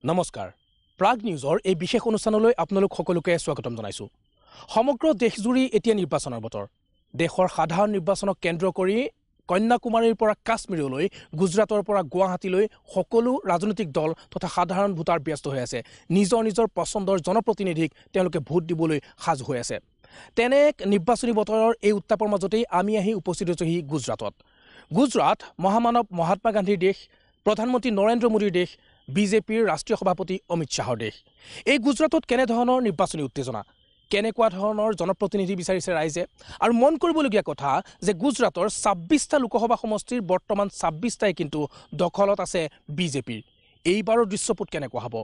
নমস্কাৰ প্ৰাগ নিউজৰ এই বিশেষ অনুষ্ঠানলৈ আপোনালোক সকলোকে স্বাগতম জনাইছো সমগ্ৰ দেশজুৰি এতিয়া নিৰ্বাচনৰ বতৰ দেশৰ সাধাৰণ নিৰ্বাচনক কেন্দ্ৰ কৰি কন্যাকুমাৰীৰ পৰা কাশ্মীৰলৈ গুজৰাটৰ পৰা গুৱাহাটীলৈ সকলো ৰাজনৈতিক দল তথা সাধাৰণ ভোটাৰ ব্যস্ত হৈ আছে নিজৰ নিজৰ পছন্দৰ জনপ্ৰতিনিধিক তেওঁলোকে ভোট দিবলৈ সাজু হৈ আছে তেনে নিৰ্বাচনী বতৰৰ এই উত্তাপৰ মাজতেই আমি আহি উপস্থিত হৈছোহি গুজৰাটত গুজৰাট মহামানৱ মহাত্মা গান্ধীৰ দেশ প্ৰধানমন্ত্ৰী নৰেন্দ্ৰ মোদীৰ দেশ বিজেপিৰ ৰাষ্ট্ৰীয় সভাপতি অমিত শাহৰ দেশ এই গুজৰাটত কেনে ধৰণৰ নিৰ্বাচনী উত্তেজনা কেনেকুৱা ধৰণৰ জনপ্ৰতিনিধি বিচাৰিছে ৰাইজে আৰু মন কৰিবলগীয়া কথা যে গুজৰাটৰ ২৬টা লোকসভা সমষ্টিৰ বৰ্তমান ২৬টাই কিন্তু দখলত আছে বিজেপিৰ এইবাৰৰ দৃশ্যপট কেনেকুৱা হ'ব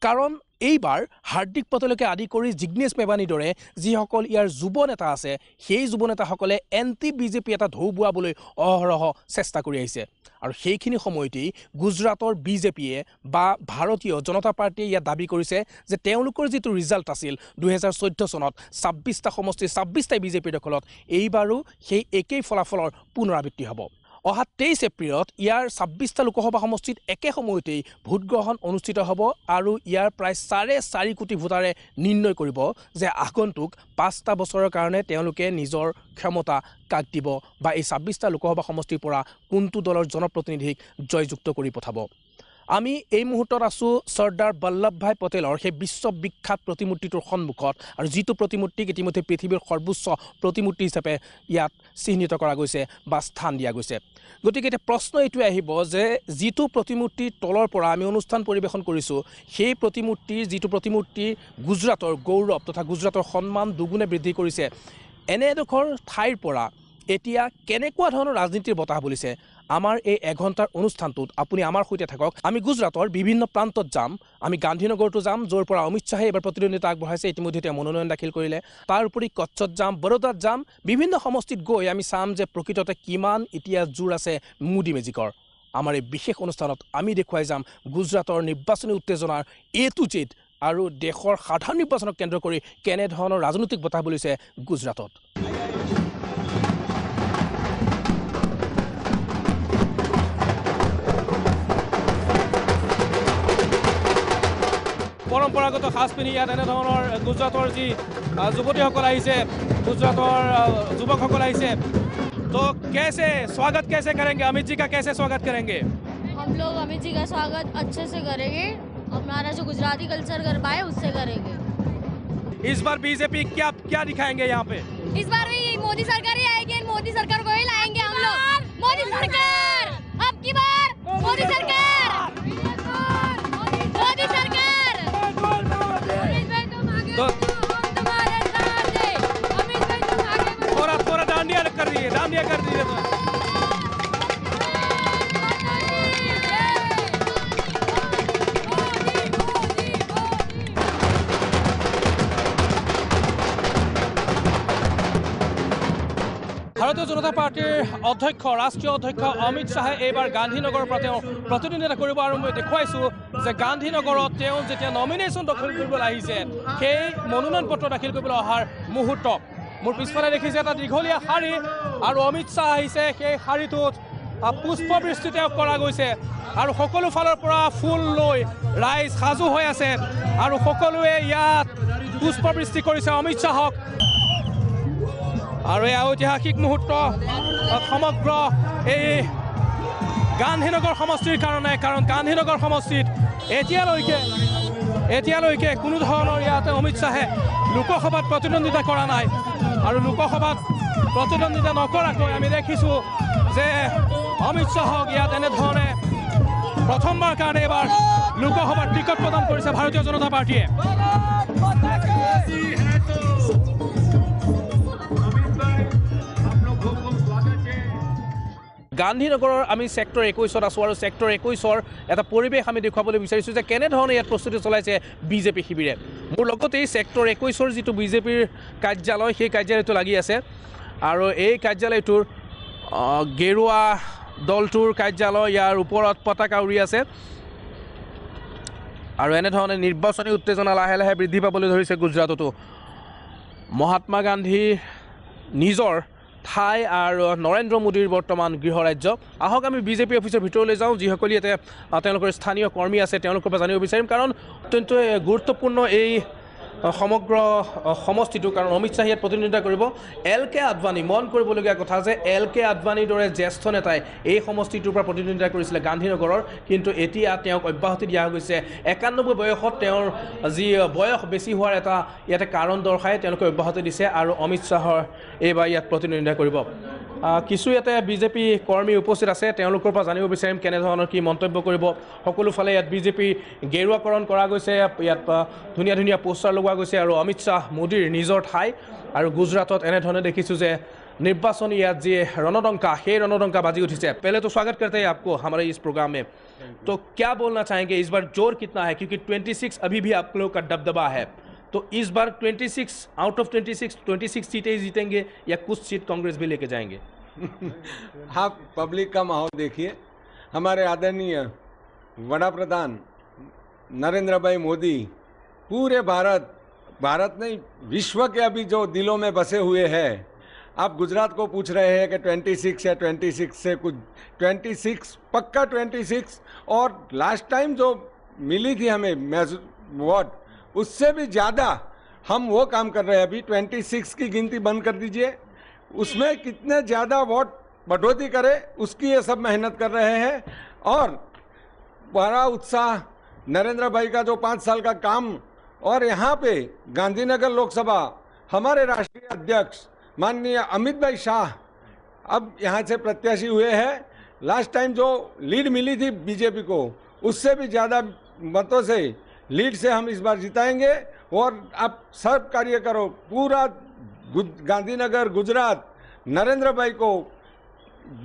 কাৰণ এইবাৰ হাৰ্দিক পটেলকে আদি কৰি জিগ্নেশ মেৱানীৰ দৰে যিসকল ইয়াৰ যুৱ নেতা আছে সেই যুৱ নেতাসকলে এন্টি বিজেপি এটা ঢৌ বোৱাবলৈ অহৰহ চেষ্টা কৰি আহিছে আৰু সেইখিনি সময়তেই গুজৰাটৰ বিজেপিয়ে বা ভাৰতীয় জনতা পাৰ্টিয়ে ইয়াত দাবী কৰিছে যে তেওঁলোকৰ যিটো ৰিজাল্ট আছিল ২০১৪ চনত ২৬টা সমষ্টিৰ ২৬টাই বিজেপিৰ দখলত এইবাৰো সেই একেই ফলাফলৰ পুনৰাবৃত্তি হ'ব অহা ২৩ এপ্ৰিলত ইয়াৰ ২৬টা লোকসভা সমষ্টিত একে সময়তেই ভোটগ্ৰহণ অনুষ্ঠিত হ'ব আৰু ইয়াৰ প্ৰায় ৪.৫ কোটি ভোটাৰে নিৰ্ণয় কৰিব যে আগন্তুক ৫টা বছৰৰ কাৰণে তেওঁলোকে নিজৰ ক্ষমতা কাক দিব বা এই ২৬টা লোকসভা সমষ্টিৰ পৰা কোনটো দলৰ জনপ্ৰতিনিধিক জয়যুক্ত কৰি পঠাব আমি এই মুহূৰ্তত আছো চৰ্দাৰ বল্লভভাই পটেলৰ সেই বিশ্ববিখ্যাত প্ৰতিমূৰ্তিটোৰ সন্মুখত আৰু যিটো প্ৰতিমূৰ্তিক ইতিমধ্যে পৃথিৱীৰ সৰ্বোচ্চ প্ৰতিমূৰ্তি হিচাপে ইয়াত চিহ্নিত কৰা গৈছে বা স্থান দিয়া গৈছে গতিকে এটা প্ৰশ্ন এইটো আহিব যে যিটো প্ৰতিমূৰ্তিৰ তলৰ পৰা আমি অনুষ্ঠান পৰিবেশন কৰিছোঁ সেই প্ৰতিমূৰ্তিৰ যিটো প্ৰতিমূৰ্তি গুজৰাটৰ গৌৰৱ তথা গুজৰাটৰ সন্মান দুগুণে বৃদ্ধি কৰিছে এনেডোখৰ ঠাইৰ পৰা এতিয়া কেনেকুৱা ধৰণৰ ৰাজনীতিৰ বতাহ বলিছে আমাৰ এই এঘণ্টাৰ অনুষ্ঠানটোত আপুনি আমাৰ সৈতে থাকক আমি গুজৰাটৰ বিভিন্ন প্ৰান্তত যাম আমি গান্ধীনগৰটো যাম য'ৰ পৰা অমিত শাহে এবাৰ প্ৰতিদ্বন্দ্বিতা আগবঢ়াইছে ইতিমধ্যে তেওঁ মনোনয়ন দাখিল কৰিলে তাৰ উপৰি কচ্ছত যাম বৰোদাত যাম বিভিন্ন সমষ্টিত গৈ আমি চাম যে প্ৰকৃততে কিমান এতিয়া জোৰ আছে মোদী মেজিকৰ আমাৰ এই বিশেষ অনুষ্ঠানত আমি দেখুৱাই যাম গুজৰাটৰ নিৰ্বাচনী উত্তেজনাৰ এটো জেড আৰু দেশৰ সাধাৰণ নিৰ্বাচনক কেন্দ্ৰ কৰি কেনেধৰণৰ ৰাজনৈতিক বতাহ বলিছে গুজৰাটত পৰম্পৰাগত সাজ পিন্ধি ইয়াত এনেধৰণৰ গুজৰাটৰ যি যুৱতীসকল আহিছে গুজৰাটৰ যুৱকসকল আহিছে तो कैसे स्वागत कैसे करेंगे अमित जी का कैसे स्वागत करेंगे हम लोग अमित जी का स्वागत अच्छे से करेंगे हमारा जो गुजराती कल्चर गरबा है उससे करेंगे इस बार बीजेपी क्या क्या दिखाएंगे यहाँ पे इस बार भी मोदी सरकार ही आएगी मोदी सरकार को ही लाएंगे हम लोग मोदी सरकार अब की बार मोदी सरकार मोदी सरकार थोड़ा डांडिया कर दिए ভাৰতীয় জনতা পাৰ্টিৰ অধ্যক্ষ ৰাষ্ট্ৰীয় অধ্যক্ষ অমিত শাহে এইবাৰ গান্ধীনগৰৰ পৰা তেওঁ প্ৰতিদ্বন্দ্বিতা কৰিব আৰু মই দেখুৱাইছোঁ যে গান্ধীনগৰত তেওঁ যেতিয়া নমিনেশ্যন দাখিল কৰিবলৈ আহিছে সেই মনোনয়ন পত্ৰ দাখিল কৰিবলৈ অহাৰ মুহূৰ্ত মোৰ পিছফালে দেখিছে এটা দীঘলীয়া শাৰী আৰু অমিত শাহ আহিছে সেই শাৰীটোত পুষ্পবৃষ্টি তেওঁক কৰা গৈছে আৰু সকলো ফালৰ পৰা ফুল লৈ ৰাইজ সাজু হৈ আছে আৰু সকলোৱে ইয়াত পুষ্পবৃষ্টি কৰিছে অমিত শাহক আৰু এই ঐতিহাসিক মুহূৰ্ত সমগ্ৰ এই গান্ধীনগৰ সমষ্টিৰ কাৰণে কাৰণ গান্ধীনগৰ সমষ্টিত এতিয়ালৈকে কোনো ধৰণৰ ইয়াতে অমিত শাহে লোকসভাত প্ৰতিদ্বন্দ্বিতা কৰা নাই আৰু লোকসভাত প্ৰতিদ্বন্দ্বিতা নকৰাকৈ আমি দেখিছোঁ যে অমিত শাহক ইয়াত এনেধৰণে প্ৰথমবাৰ কাৰণে এবাৰ লোকসভাৰ টিকট প্ৰদান কৰিছে ভাৰতীয় জনতা পাৰ্টিয়ে গান্ধীনগৰৰ আমি ছেক্টৰ ২১ত আছোঁ আৰু ছেক্টৰ ২১ৰ এটা পৰিৱেশ আমি দেখুৱাবলৈ বিচাৰিছোঁ যে কেনেধৰণে ইয়াত প্ৰস্তুতি চলাইছে বিজেপি শিবিৰে মোৰ লগতেই ছেক্টৰ ২১ৰ যিটো বিজেপিৰ কাৰ্যালয় সেই কাৰ্যালয়টো লাগি আছে আৰু এই কাৰ্যালয়টোৰ গেৰুৱা দলটোৰ কাৰ্যালয় ইয়াৰ ওপৰত পতাকা উৰি আছে আৰু এনেধৰণে নিৰ্বাচনী উত্তেজনা লাহে লাহে বৃদ্ধি পাবলৈ ধৰিছে গুজৰাটতো মহাত্মা গান্ধী নিজৰ ঠাই আৰু নৰেন্দ্ৰ মোদীৰ বৰ্তমান গৃহৰাজ্য। আহক আমি বিজেপি অফিচৰ ভিতৰলৈ যাওঁ, যিসকলে ইয়াতে তেওঁলোকৰ স্থানীয় কৰ্মী আছে তেওঁলোকৰ পৰা জানিব বিচাৰিম, কাৰণ অত্যন্ত গুৰুত্বপূৰ্ণ এই সমগ্ৰ সমষ্টিটো, কাৰণ অমিত শ্বাহে ইয়াত প্ৰতিনিধিত্ব কৰিব। LK আদৱানী, মন কৰিবলগীয়া কথা যে LK আদৱানীৰ দৰে জ্যেষ্ঠ নেতাই এই সমষ্টিটোৰ পৰা প্ৰতিনিধিত্ব কৰিছিলে গান্ধীনগৰৰ, কিন্তু এতিয়া তেওঁক অব্যাহতি দিয়া গৈছে। 91 বয়সত তেওঁৰ যি বয়স বেছি হোৱাৰ এটা ইয়াতে কাৰণ দৰ্শাই তেওঁলোকে অব্যাহতি দিছে আৰু অমিত শ্বাহৰ এইবাৰ ইয়াত প্ৰতিনিধিত্ব কৰিব। কিছু ইয়াতে বিজেপি কৰ্মী উপস্থিত আছে, তেওঁলোকৰ পৰা জানিব বিচাৰিম কেনেধৰণৰ কি মন্তব্য কৰিব। সকলোফালে ইয়াত বিজেপি গেৰুৱাকৰণ কৰা গৈছে, ইয়াত ধুনীয়া ধুনীয়া পোষ্টাৰ লগোৱা গৈছে আৰু অমিত শ্বাহ মোদীৰ নিজৰ ঠাই। আৰু গুজৰাটত এনেধৰণে দেখিছোঁ যে निर्वाचन याद जी रणडंका है रणडंका बाजी उठी है। पहले तो स्वागत करते हैं आपको हमारे इस प्रोग्राम में। तो क्या बोलना चाहेंगे इस बार जोर कितना है, क्योंकि 26 अभी भी आप लोग का दबदबा है, तो इस बार 26 आउट ऑफ 26 सीटें जीतेंगे या कुछ सीट कांग्रेस भी लेके जाएंगे? आप पब्लिक का माहौल देखिए। हमारे आदरणीय वड़ा प्रधान नरेंद्र भाई मोदी पूरे भारत नहीं विश्व के अभी जो दिलों में बसे हुए हैं। आप गुजरात को पूछ रहे हैं कि 26 या 26 से कुछ 26 पक्का 26, और लास्ट टाइम जो मिली थी हमें वोट उससे भी ज़्यादा हम वो काम कर रहे हैं। अभी 26 की गिनती बंद कर दीजिए, उसमें कितने ज़्यादा वोट बढ़ोतरी करे उसकी ये सब मेहनत कर रहे हैं। और बड़ा उत्साह नरेंद्र भाई का जो 5 साल का काम, और यहाँ पे गांधीनगर लोकसभा हमारे राष्ट्रीय अध्यक्ष माननीय अमित भाई शाह अब यहाँ से प्रत्याशी हुए हैं। लास्ट टाइम जो लीड मिली थी बीजेपी को उससे भी ज़्यादा मतों से लीड से हम इस बार जिताएंगे। और आप सब कार्य करो, पूरा गांधीनगर गुजरात नरेंद्र भाई को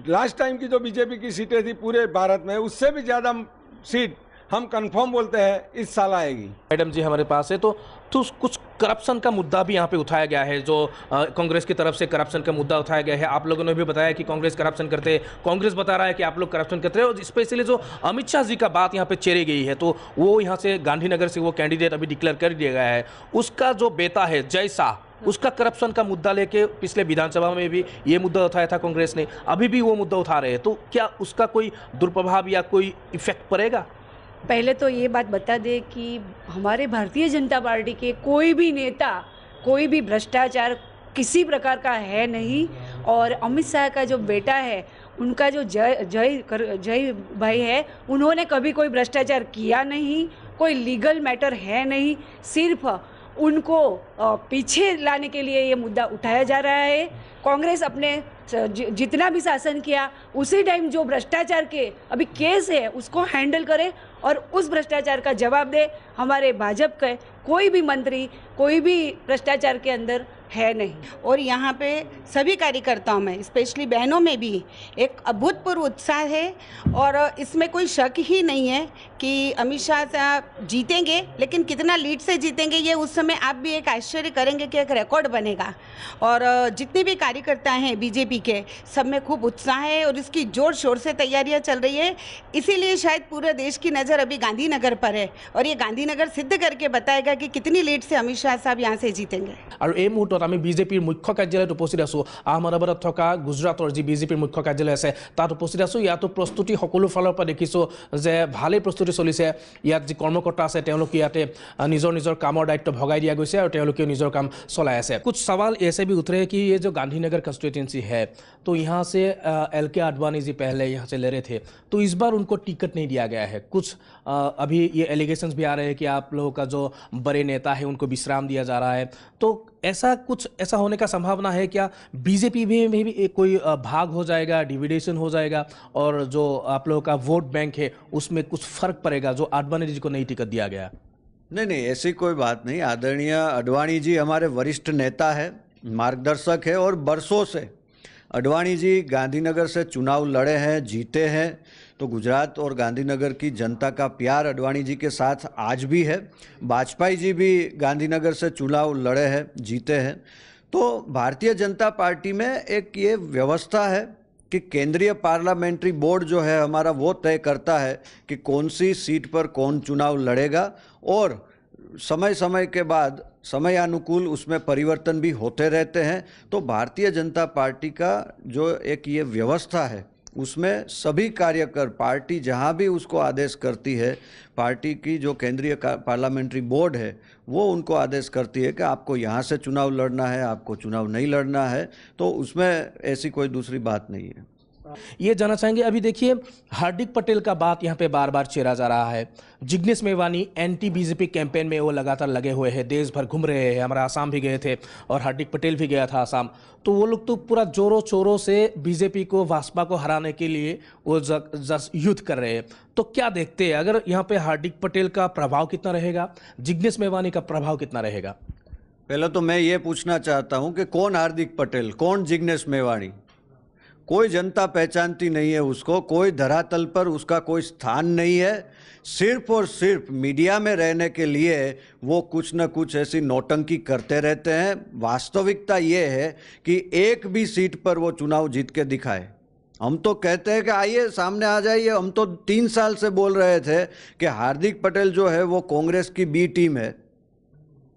लास्ट टाइम की जो बीजेपी की सीटें थी पूरे भारत में उससे भी ज़्यादा सीट हम कंफर्म बोलते हैं इस साल आएगी। मैडम जी हमारे पास है, तो कुछ करप्शन का मुद्दा भी यहाँ पे उठाया गया है, जो कांग्रेस की तरफ से करप्शन का मुद्दा उठाया गया है। आप लोगों ने भी बताया कि कांग्रेस करप्शन करते हैं, कांग्रेस बता रहा है कि आप लोग करप्शन करते हैं। और स्पेशली जो अमित शाह जी का बात यहाँ पे छेड़ी गई है, तो वो यहाँ से गांधीनगर से वो कैंडिडेट अभी डिक्लेयर कर दिया गया है। उसका जो बेटा है जय शाह, उसका करप्शन का मुद्दा लेके पिछले विधानसभा में भी ये मुद्दा उठाया था कांग्रेस ने, अभी भी वो मुद्दा उठा रहे हैं, तो क्या उसका कोई दुष्प्रभाव या कोई इफेक्ट पड़ेगा? पहले तो ये बात बता दे कि हमारे भारतीय जनता पार्टी के कोई भी नेता कोई भी भ्रष्टाचार किसी प्रकार का है नहीं। और अमित शाह का जो बेटा है उनका जो जय भाई है, उन्होंने कभी कोई भ्रष्टाचार किया नहीं, कोई लीगल मैटर है नहीं, सिर्फ उनको पीछे लाने के लिए ये मुद्दा उठाया जा रहा है। कांग्रेस अपने जितना भी शासन किया उसी टाइम जो भ्रष्टाचार के अभी केस है उसको हैंडल करे और उस भ्रष्टाचार का जवाब दे। हमारे भाजपा के कोई भी मंत्री कोई भी भ्रष्टाचार के अंदर है नहीं। और यहाँ पे सभी कार्यकर्ताओं में स्पेशली बहनों में भी एक अभूतपूर्व उत्साह है, और इसमें कोई शक ही नहीं है कि अमित शाह साहब जीतेंगे। लेकिन कितना लीड से जीतेंगे ये उस समय आप भी एक आश्चर्य करेंगे कि एक रिकॉर्ड बनेगा। और जितने भी कार्यकर्ता हैं बीजेपी के, सब में खूब उत्साह है और इसकी जोर शोर से तैयारियां चल रही है। इसीलिए शायद पूरे देश की नज़र अभी गांधीनगर पर है, और ये गांधीनगर सिद्ध करके बताएगा कि कितनी लीड से अमित शाह साहब यहाँ से जीतेंगे। और এই মুহূৰ্তত আমি বিজেপিৰ মুখ্য কাৰ্যালয়ত উপস্থিত আছোঁ। আহমেদাবাদত থকা গুজৰাটৰ যি বিজেপিৰ মুখ্য কাৰ্যালয় আছে তাত উপস্থিত আছোঁ। ইয়াতো প্ৰস্তুতি সকলো ফালৰ পৰা দেখিছোঁ যে ভালেই প্ৰস্তুতি চলিছে। ইয়াত যি কৰ্মকৰ্তা আছে তেওঁলোকে ইয়াতে নিজৰ নিজৰ কামৰ দায়িত্ব ভগাই দিয়া গৈছে আৰু তেওঁলোকেও নিজৰ কাম চলাই আছে। कुछ सवाल ऐसे भी उतरे कि ये जो गांधीनगर कंस्टिट्यूएंसी है, तो यहाँ से LK आडवाणी जी पहले यहाँ से ले रहे थे, तो इस बार उनको टिकट नहीं दिया गया है। कुछ अभी ये एलिगेशंस भी आ रहे हैं कि आप लोगों का जो बड़े नेता है उनको विश्राम दिया जा रहा है, तो ऐसा होने का संभावना है क्या? बीजेपी में भी कोई भाग हो जाएगा, डिविडेशन हो जाएगा, और जो आप लोगों का वोट बैंक है उसमें कुछ फर्क पड़ेगा जो आडवाणी जी को नहीं टिकट दिया गया? नहीं, ऐसी कोई बात नहीं। आदरणीय आडवाणी जी हमारे वरिष्ठ नेता है, मार्गदर्शक है, और बरसों से आडवाणी जी गांधीनगर से चुनाव लड़े हैं, जीते हैं। तो गुजरात और गांधीनगर की जनता का प्यार आडवाणी जी के साथ आज भी है। वाजपेयी जी भी गांधीनगर से चुनाव लड़े हैं, जीते हैं। तो भारतीय जनता पार्टी में एक ये व्यवस्था है कि केंद्रीय पार्लियामेंट्री बोर्ड जो है हमारा, वो तय करता है कि कौन सी सीट पर कौन चुनाव लड़ेगा, और समय समय के बाद समयानुकूल उसमें परिवर्तन भी होते रहते हैं। तो भारतीय जनता पार्टी का जो एक ये व्यवस्था है उसमें सभी कार्यकर पार्टी जहां भी उसको आदेश करती है, पार्टी की जो केंद्रीय पार्लियामेंट्री बोर्ड है वो उनको आदेश करती है कि आपको यहाँ से चुनाव लड़ना है, आपको चुनाव नहीं लड़ना है, तो उसमें ऐसी कोई दूसरी बात नहीं है। ये जानना चाहेंगे, अभी देखिए हार्दिक पटेल का बात यहाँ पे बार बार छेड़ा जा रहा है। Jignesh Mevani anti BJP campaign में वो लगातार लगे हुए हैं, देश भर घूम रहे हैं, हमारा आसाम भी गए थे और हार्दिक पटेल भी गया था आसाम। तो वो लोग तो पूरा जोरों शोरों से बीजेपी को, भाजपा को हराने के लिए वो युद्ध कर रहे हैं। तो क्या देखते हैं, अगर यहाँ पे हार्दिक पटेल का प्रभाव कितना रहेगा, जिग्नेश मेवानी का प्रभाव कितना रहेगा? पहले तो मैं ये पूछना चाहता हूँ कि कौन हार्दिक पटेल, कौन जिग्नेश मेवानी? कोई जनता पहचानती नहीं है उसको, कोई धरातल पर उसका कोई स्थान नहीं है। सिर्फ और सिर्फ मीडिया में रहने के लिए वो कुछ न कुछ ऐसी नौटंकी करते रहते हैं। वास्तविकता ये है कि एक भी सीट पर वो चुनाव जीत के दिखाए। हम तो कहते हैं कि आइए सामने आ जाइए। हम तो 3 साल से बोल रहे थे कि हार्दिक पटेल जो है वो कांग्रेस की बी टीम है,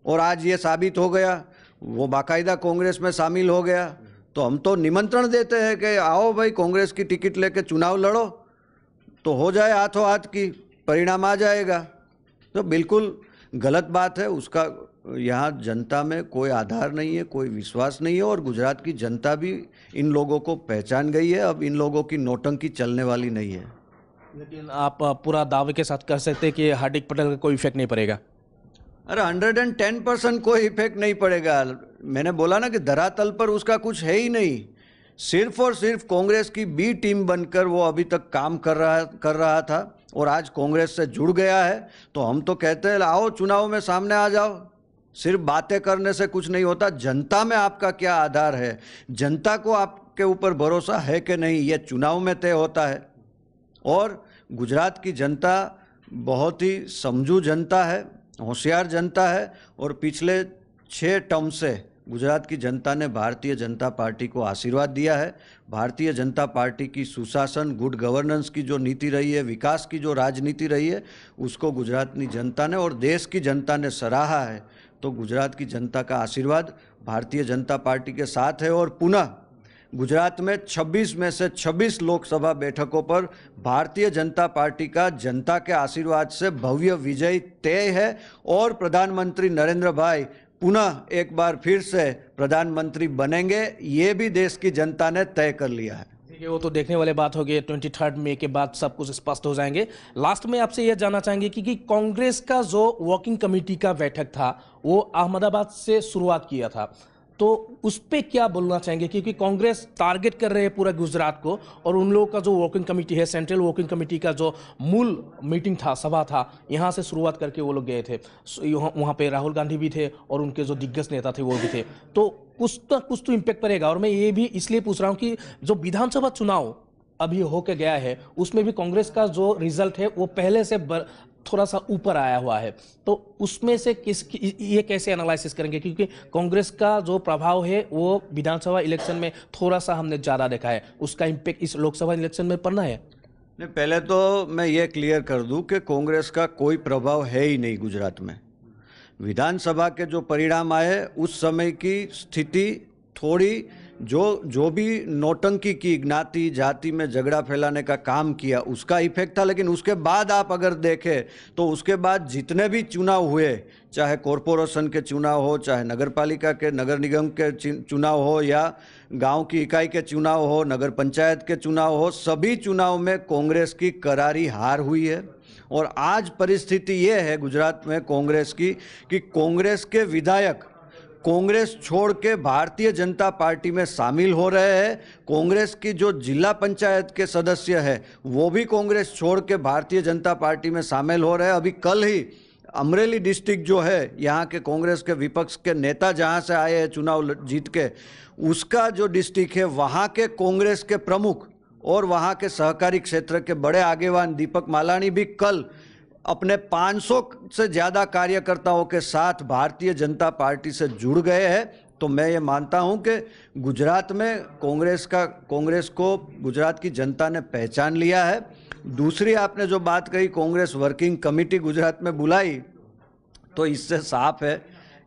और आज ये साबित हो गया, वो बाकायदा कांग्रेस में शामिल हो गया। तो हम तो निमंत्रण देते हैं कि आओ भाई, कांग्रेस की टिकट लेके चुनाव लड़ो, तो हो जाए हाथों हाथ की परिणाम आ जाएगा। तो बिल्कुल गलत बात है, उसका यहाँ जनता में कोई आधार नहीं है, कोई विश्वास नहीं है, और गुजरात की जनता भी इन लोगों को पहचान गई है। अब इन लोगों की नौटंकी चलने वाली नहीं है। लेकिन आप पूरा दावे के साथ कह सकते हैं कि हार्दिक पटेल का कोई इफेक्ट नहीं पड़ेगा? अरे 110% कोई इफेक्ट नहीं पड़ेगा। मैंने बोला ना कि धरातल पर उसका कुछ है ही नहीं। सिर्फ और सिर्फ कांग्रेस की बी टीम बनकर वो अभी तक काम कर रहा था, और आज कांग्रेस से जुड़ गया है। तो हम तो कहते हैं आओ चुनाव में सामने आ जाओ। सिर्फ बातें करने से कुछ नहीं होता। जनता में आपका क्या आधार है, जनता को आपके ऊपर भरोसा है कि नहीं, ये चुनाव में तय होता है। और गुजरात की जनता बहुत ही समझू जनता है, होशियार जनता है, और पिछले 6 टर्म से गुजरात की जनता ने भारतीय जनता पार्टी को आशीर्वाद दिया है। भारतीय जनता पार्टी की सुशासन, गुड गवर्नेंस की जो नीति रही है, विकास की जो राजनीति रही है, उसको गुजरात की जनता ने और देश की जनता ने सराहा है। तो गुजरात की जनता का आशीर्वाद भारतीय जनता पार्टी के साथ है, और पुनः गुजरात में 26 में से 26 लोकसभा बैठकों पर भारतीय जनता पार्टी का जनता के आशीर्वाद से भव्य विजय तय है, और प्रधानमंत्री नरेंद्र भाई पुनः एक बार फिर से प्रधानमंत्री बनेंगे, ये भी देश की जनता ने तय कर लिया है। देखिए वो तो देखने वाले बात होगी, 23 मई के बाद सब कुछ स्पष्ट हो जाएंगे। लास्ट में आपसे यह जानना चाहेंगे कि कांग्रेस का जो वर्किंग कमेटी का बैठक था वो अहमदाबाद से शुरुआत किया था, तो उस पर क्या बोलना चाहेंगे? क्योंकि कांग्रेस टारगेट कर रहे हैं पूरा गुजरात को, और उन लोगों का जो वर्किंग कमेटी है, सेंट्रल वर्किंग कमेटी का जो मूल मीटिंग था, सभा था, यहाँ से शुरुआत करके वो लोग गए थे। वहाँ पे राहुल गांधी भी थे और उनके जो दिग्गज नेता थे वो भी थे। तो कुछ तो इम्पैक्ट पड़ेगा। और मैं ये भी इसलिए पूछ रहा हूँ कि जो विधानसभा चुनाव अभी होके गया है उसमें भी कांग्रेस का जो रिजल्ट है वो पहले से थोड़ा सा ऊपर आया हुआ है, तो उसमें से ये कैसे एनालिसिस करेंगे? क्योंकि कांग्रेस का जो प्रभाव है वो विधानसभा इलेक्शन में थोड़ा सा हमने ज़्यादा देखा है, उसका इम्पैक्ट इस लोकसभा इलेक्शन में पड़ना है। नहीं, पहले तो मैं ये क्लियर कर दूं कि कांग्रेस का कोई प्रभाव है ही नहीं गुजरात में। विधानसभा के जो परिणाम आए उस समय की स्थिति थोड़ी, जो भी नौटंकी की, ज्ञाति जाति में झगड़ा फैलाने का काम किया, उसका इफेक्ट था। लेकिन उसके बाद आप अगर देखें तो उसके बाद जितने भी चुनाव हुए, चाहे कॉरपोरेशन के चुनाव हो, चाहे नगर पालिका के, नगर निगम के चुनाव हो, या गांव की इकाई के चुनाव हो, नगर पंचायत के चुनाव हो, सभी चुनाव में कांग्रेस की करारी हार हुई है। और आज परिस्थिति ये है गुजरात में कांग्रेस की कि कांग्रेस के विधायक कांग्रेस छोड़ के भारतीय जनता पार्टी में शामिल हो रहे हैं। कांग्रेस की जो जिला पंचायत के सदस्य है वो भी कांग्रेस छोड़ के भारतीय जनता पार्टी में शामिल हो रहे हैं। अभी कल ही अमरेली डिस्ट्रिक्ट जो है, यहाँ के कांग्रेस के विपक्ष के नेता जहाँ से आए हैं चुनाव जीत के, उसका जो डिस्ट्रिक्ट है वहाँ के कांग्रेस के प्रमुख और वहाँ के सहकारी क्षेत्र के बड़े आगेवान दीपक मालानी भी कल अपने 500 से ज़्यादा कार्यकर्ताओं के साथ भारतीय जनता पार्टी से जुड़ गए हैं। तो मैं ये मानता हूं कि गुजरात में कांग्रेस को गुजरात की जनता ने पहचान लिया है। दूसरी आपने जो बात कही, कांग्रेस वर्किंग कमेटी गुजरात में बुलाई, तो इससे साफ है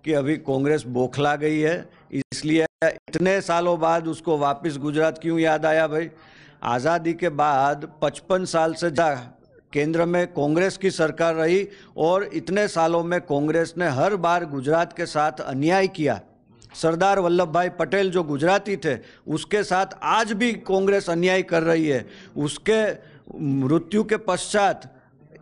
कि अभी कांग्रेस बौखला गई है। इसलिए इतने सालों बाद उसको वापस गुजरात क्यों याद आया भाई? आज़ादी के बाद 55 साल से केंद्र में कांग्रेस की सरकार रही और इतने सालों में कांग्रेस ने हर बार गुजरात के साथ अन्याय किया। सरदार वल्लभ भाई पटेल जो गुजराती थे, उसके साथ आज भी कांग्रेस अन्याय कर रही है। उसके मृत्यु के पश्चात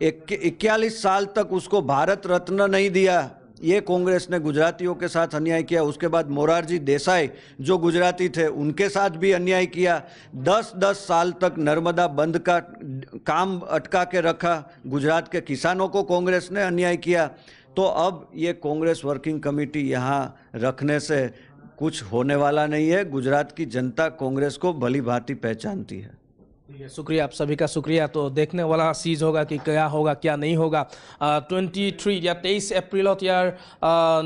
41 साल तक उसको भारत रत्न नहीं दिया, ये कांग्रेस ने गुजरातियों के साथ अन्याय किया। उसके बाद मोरारजी देसाई जो गुजराती थे, उनके साथ भी अन्याय किया। 10-10 साल तक नर्मदा बंद का काम अटका के रखा। गुजरात के किसानों को कांग्रेस ने अन्याय किया। तो अब ये कांग्रेस वर्किंग कमेटी यहाँ रखने से कुछ होने वाला नहीं है। गुजरात की जनता कांग्रेस को भली भांति पहचानती है। शुक्रिया, आप सभी का शुक्रिया। तो देखने वाला चीज़ होगा कि क्या होगा क्या नहीं होगा। 23 এপ্ৰিলত ইয়াৰ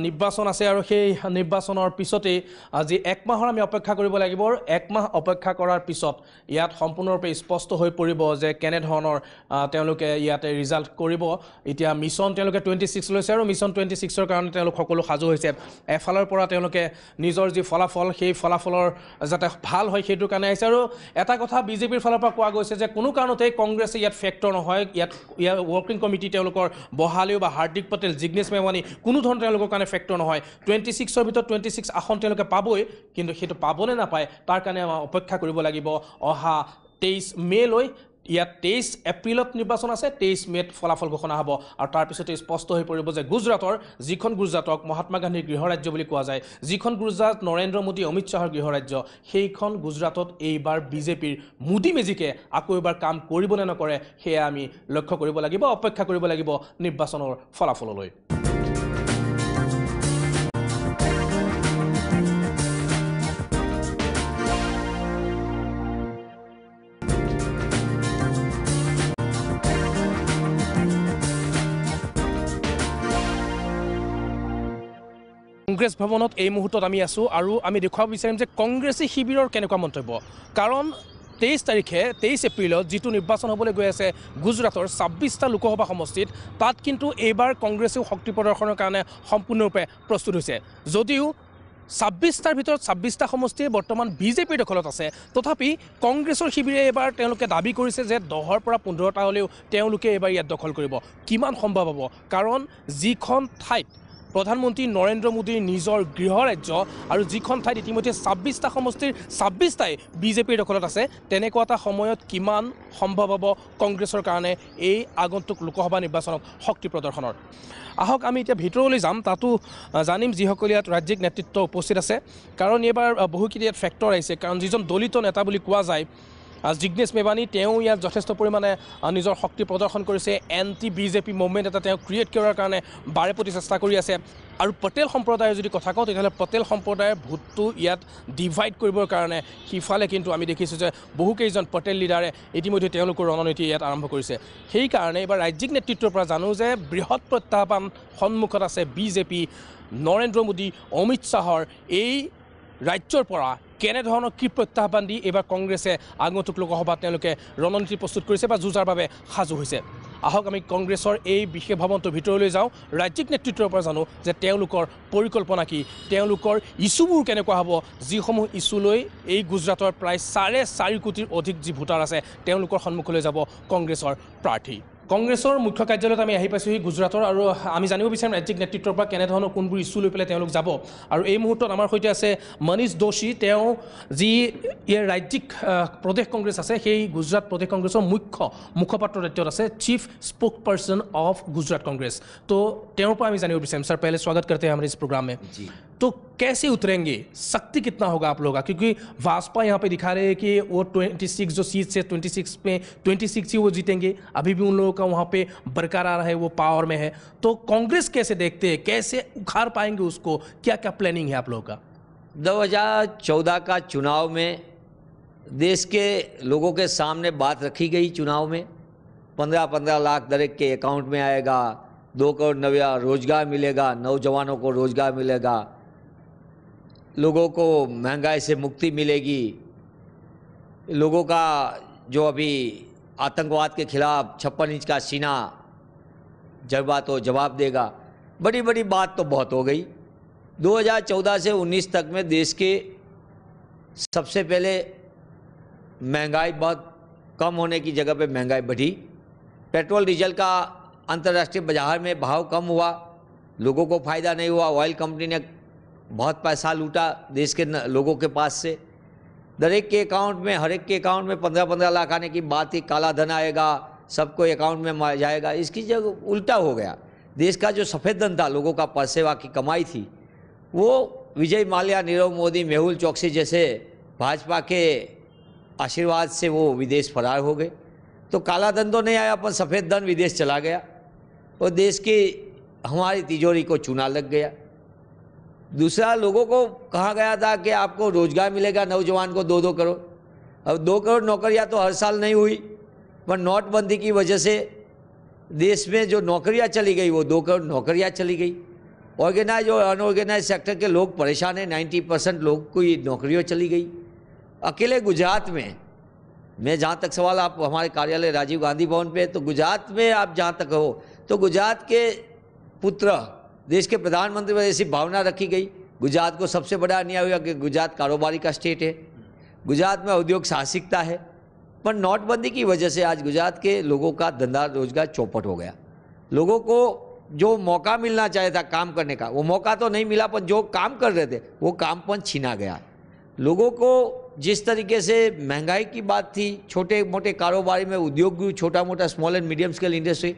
নিৰ্বাচন আছে আৰু সেই নিৰ্বাচনৰ পিছতেই আজি এক মাহৰ আমি অপেক্ষা কৰিব লাগিব। এক মাহ অপেক্ষা কৰাৰ পিছত ইয়াত সম্পূৰ্ণৰূপে স্পষ্ট হৈ পৰিব যে কেনেধৰণৰ তেওঁলোকে ইয়াতে ৰিজাল্ট কৰিব। এতিয়া মিছন তেওঁলোকে 26 লৈছে আৰু মিছন 26ৰ কাৰণে তেওঁলোক সকলো সাজু হৈছে। এফালৰ পৰা তেওঁলোকে নিজৰ যি ফলাফল, সেই ফলাফলৰ যাতে ভাল হয় সেইটোৰ কাৰণে আহিছে। আৰু এটা কথা বিজেপিৰ ফালৰ পৰা কোৱা গৈছে যে কোনো কাৰণতে কংগ্ৰেছে ইয়াত ফেক্টৰ নহয়। ইয়াৰ ৱৰ্কিং কমিটি তেওঁলোকৰ বহালেও বা হাৰ্দিক পটেল, জিগ্নেশ মেৱানী কোনো ধৰণৰ তেওঁলোকৰ কাৰণে ফেক্টৰ নহয়। 26ৰ ভিতৰত 26 আসন তেওঁলোকে পাবই, কিন্তু সেইটো পাবনে নাপায় তাৰ কাৰণে আমাৰ অপেক্ষা কৰিব লাগিব অহা 23 মে'লৈ। ইয়াত 23 এপ্ৰিলত নিৰ্বাচন আছে, 23 মে'ত ফলাফল ঘোষণা হ'ব। আৰু তাৰপিছতে স্পষ্ট হৈ পৰিব যে গুজৰাটৰ যিখন গুজৰাটক মহাত্মা গান্ধীৰ গৃহৰাজ্য বুলি কোৱা যায়, যিখন গুজৰাট নৰেন্দ্ৰ মোদী অমিত শ্বাহৰ গৃহৰাজ্য, সেইখন গুজৰাটত এইবাৰ বিজেপিৰ মোদী মেজিকে আকৌ এবাৰ কাম কৰিব নে নকৰে সেয়া আমি লক্ষ্য কৰিব লাগিব, অপেক্ষা কৰিব লাগিব নিৰ্বাচনৰ ফলাফললৈ। কংগ্ৰেছ ভৱনত এই মুহূৰ্তত আমি আছোঁ আৰু আমি দেখুৱাব বিচাৰিম যে কংগ্ৰেছী শিবিৰৰ কেনেকুৱা মন্তব্য। কাৰণ 23 এপ্ৰিলত যিটো নিৰ্বাচন হ'বলৈ গৈ আছে গুজৰাটৰ 26টা লোকসভা সমষ্টিত, তাত কিন্তু এইবাৰ কংগ্ৰেছেও শক্তি প্ৰদৰ্শনৰ কাৰণে সম্পূৰ্ণৰূপে প্ৰস্তুত হৈছে। যদিও 26টাৰ ভিতৰত 26টা সমষ্টিয়ে বৰ্তমান বিজেপিৰ দখলত আছে, তথাপি কংগ্ৰেছৰ শিবিৰে এইবাৰ তেওঁলোকে দাবী কৰিছে যে 10ৰ পৰা 15টা হ'লেও তেওঁলোকে এইবাৰ ইয়াত দখল কৰিব। কিমান সম্ভৱ হ'ব? কাৰণ যিখন ঠাইত প্ৰধানমন্ত্ৰী নৰেন্দ্ৰ মোদীৰ নিজৰ গৃহৰাজ্য আৰু যিখন ঠাইত ইতিমধ্যে 26টা সমষ্টিৰ 26টাই বিজেপিৰ দখলত আছে, তেনেকুৱা এটা সময়ত কিমান সম্ভৱ হ'ব কংগ্ৰেছৰ কাৰণে এই আগন্তুক লোকসভা নিৰ্বাচনত শক্তি প্ৰদৰ্শনৰ। আহক আমি এতিয়া ভিতৰলৈ যাম, তাতো জানিম যিসকল ইয়াত ৰাজ্যিক নেতৃত্ব উপস্থিত আছে। কাৰণ এইবাৰ বহুখিনি ইয়াত ফেক্টৰ আহিছে। কাৰণ যিজন দলিত নেতা বুলি কোৱা যায় জিগ্নেশ মেৱানী, তেওঁ ইয়াত যথেষ্ট পৰিমাণে নিজৰ শক্তি প্ৰদৰ্শন কৰিছে। এণ্টি বিজেপি মুভমেণ্ট এটা তেওঁ ক্ৰিয়েট কৰাৰ কাৰণে বাৰে প্ৰতি চেষ্টা কৰি আছে। আৰু পটেল সম্প্ৰদায়ৰ যদি কথা কওঁ, তেতিয়াহ'লে পটেল সম্প্ৰদায়ৰ ভোটটো ইয়াত ডিভাইড কৰিবৰ কাৰণে সিফালে কিন্তু আমি দেখিছোঁ যে বহুকেইজন পটেল লিডাৰে ইতিমধ্যে তেওঁলোকৰ ৰণনীতি ইয়াত আৰম্ভ কৰিছে। সেইকাৰণে এইবাৰ ৰাজ্যিক নেতৃত্বৰ পৰা জানো যে বৃহৎ প্ৰত্যাহ্বান সন্মুখত আছে বিজেপি, নৰেন্দ্ৰ মোদী, অমিত শ্বাহৰ এই ৰাজ্যৰ পৰা কেনেধৰণৰ কি প্ৰত্যাহ্বান দি এইবাৰ কংগ্ৰেছে আগন্তুক লোকসভাত তেওঁলোকে ৰণনীতি প্ৰস্তুত কৰিছে বা যুঁজাৰ বাবে সাজু হৈছে। আহক আমি কংগ্ৰেছৰ এই বিশেষ ভৱনটোৰ ভিতৰলৈ যাওঁ, ৰাজ্যিক নেতৃত্বৰ পৰা জানো যে তেওঁলোকৰ পৰিকল্পনা কি, তেওঁলোকৰ ইছ্যুবোৰ কেনেকুৱা হ'ব, যিসমূহ ইছ্যুলৈ এই গুজৰাটৰ প্ৰায় 4.5 কোটিৰ অধিক যি ভোটাৰ আছে তেওঁলোকৰ সন্মুখলৈ যাব কংগ্ৰেছৰ প্ৰাৰ্থী। কংগ্ৰেছৰ মুখ্য কাৰ্যালয়ত আমি আহি পাইছোঁহি গুজৰাটৰ, আৰু আমি জানিব বিচাৰিম ৰাজ্যিক নেতৃত্বৰ পৰা কেনেধৰণৰ কোনবোৰ ইছ্যু লৈ পেলাই তেওঁলোক যাব। আৰু এই মুহূৰ্তত আমাৰ সৈতে আছে মনীষ দোশী, তেওঁ যি ইয়াৰ ৰাজ্যিক প্ৰদেশ কংগ্ৰেছ আছে সেই গুজৰাট প্ৰদেশ কংগ্ৰেছৰ মুখপাত্ৰ দায়িত্বত আছে, chief spoke person of Gujarat Congress. तो तेरों पर जानिए विषय सर, पहले स्वागत करते हैं हमारे इस प्रोग्राम में जी। तो कैसे उतरेंगे, शक्ति कितना होगा आप लोगों का? क्योंकि भाजपा यहाँ पे दिखा रहे हैं कि वो 26 जो सीट से 26 में 26 ही वो जीतेंगे, अभी भी उन लोगों का वहाँ पे बरकरार है, वो पावर में है। तो कांग्रेस कैसे देखते हैं, कैसे उखाड़ पाएंगे उसको, क्या क्या प्लानिंग है आप लोगों का? 2014 का चुनाव में देश के लोगों के सामने बात रखी गई। चुनाव में 15-15 लाख दरेक के अकाउंट में आएगा, 2 करोड़ नया रोजगार मिलेगा, नौजवानों को रोजगार मिलेगा, लोगों को महंगाई से मुक्ति मिलेगी, लोगों का जो अभी आतंकवाद के खिलाफ 56 इंच का सीना जज्बा तो जवाब देगा। बड़ी बड़ी बात तो बहुत हो गई। 2014 से 19 तक में देश के सबसे पहले महंगाई बहुत कम होने की जगह पे महंगाई बढ़ी। पेट्रोल डीजल का अंतर्राष्ट्रीय बाजार में भाव कम हुआ, लोगों को फ़ायदा नहीं हुआ। ऑयल कंपनी ने बहुत पैसा लूटा देश के लोगों के पास से। हर एक के अकाउंट में 15-15 लाख आने की बात थी, काला धन आएगा, सबको अकाउंट में जाएगा। इसकी जगह उल्टा हो गया। देश का जो सफ़ेद धन था, लोगों का परसेवा की कमाई थी, वो विजय माल्या, नीरव मोदी, मेहुल चौकसी जैसे भाजपा के आशीर्वाद से वो विदेश फरार हो गए। तो काला धन तो नहीं आया, पर सफ़ेद धन विदेश चला गया और देश की हमारी तिजोरी को चूना लग गया। दूसरा, लोगों को कहा गया था कि आपको रोजगार मिलेगा, नौजवान को 2-2 करोड़। अब 2 करोड़ नौकरियां तो हर साल नहीं हुई, पर नोटबंदी की वजह से देश में जो नौकरियां चली गई वो 2 करोड़ नौकरियां चली गई। ऑर्गेनाइज और अनऑर्गेनाइज सेक्टर के लोग परेशान हैं। 90% लोग को ये नौकरियाँ चली गई। अकेले गुजरात में, मैं जहाँ तक सवाल, आप हमारे कार्यालय राजीव गांधी भवन पे, तो गुजरात में आप जहाँ तक हो, तो गुजरात के पुत्र देश के प्रधानमंत्री में ऐसी भावना रखी गई। गुजरात को सबसे बड़ा अन्याय हुआ कि गुजरात कारोबारी का स्टेट है, गुजरात में उद्योग साहसिकता है, पर नोटबंदी की वजह से आज गुजरात के लोगों का धंधा रोजगार चौपट हो गया। लोगों को जो मौका मिलना चाहिए था काम करने का, वो मौका तो नहीं मिला, पर जो काम कर रहे थे वो काम पर छीना गया। लोगों को जिस तरीके से महंगाई की बात थी, छोटे मोटे कारोबारी में उद्योग, छोटा मोटा small and medium scale industry,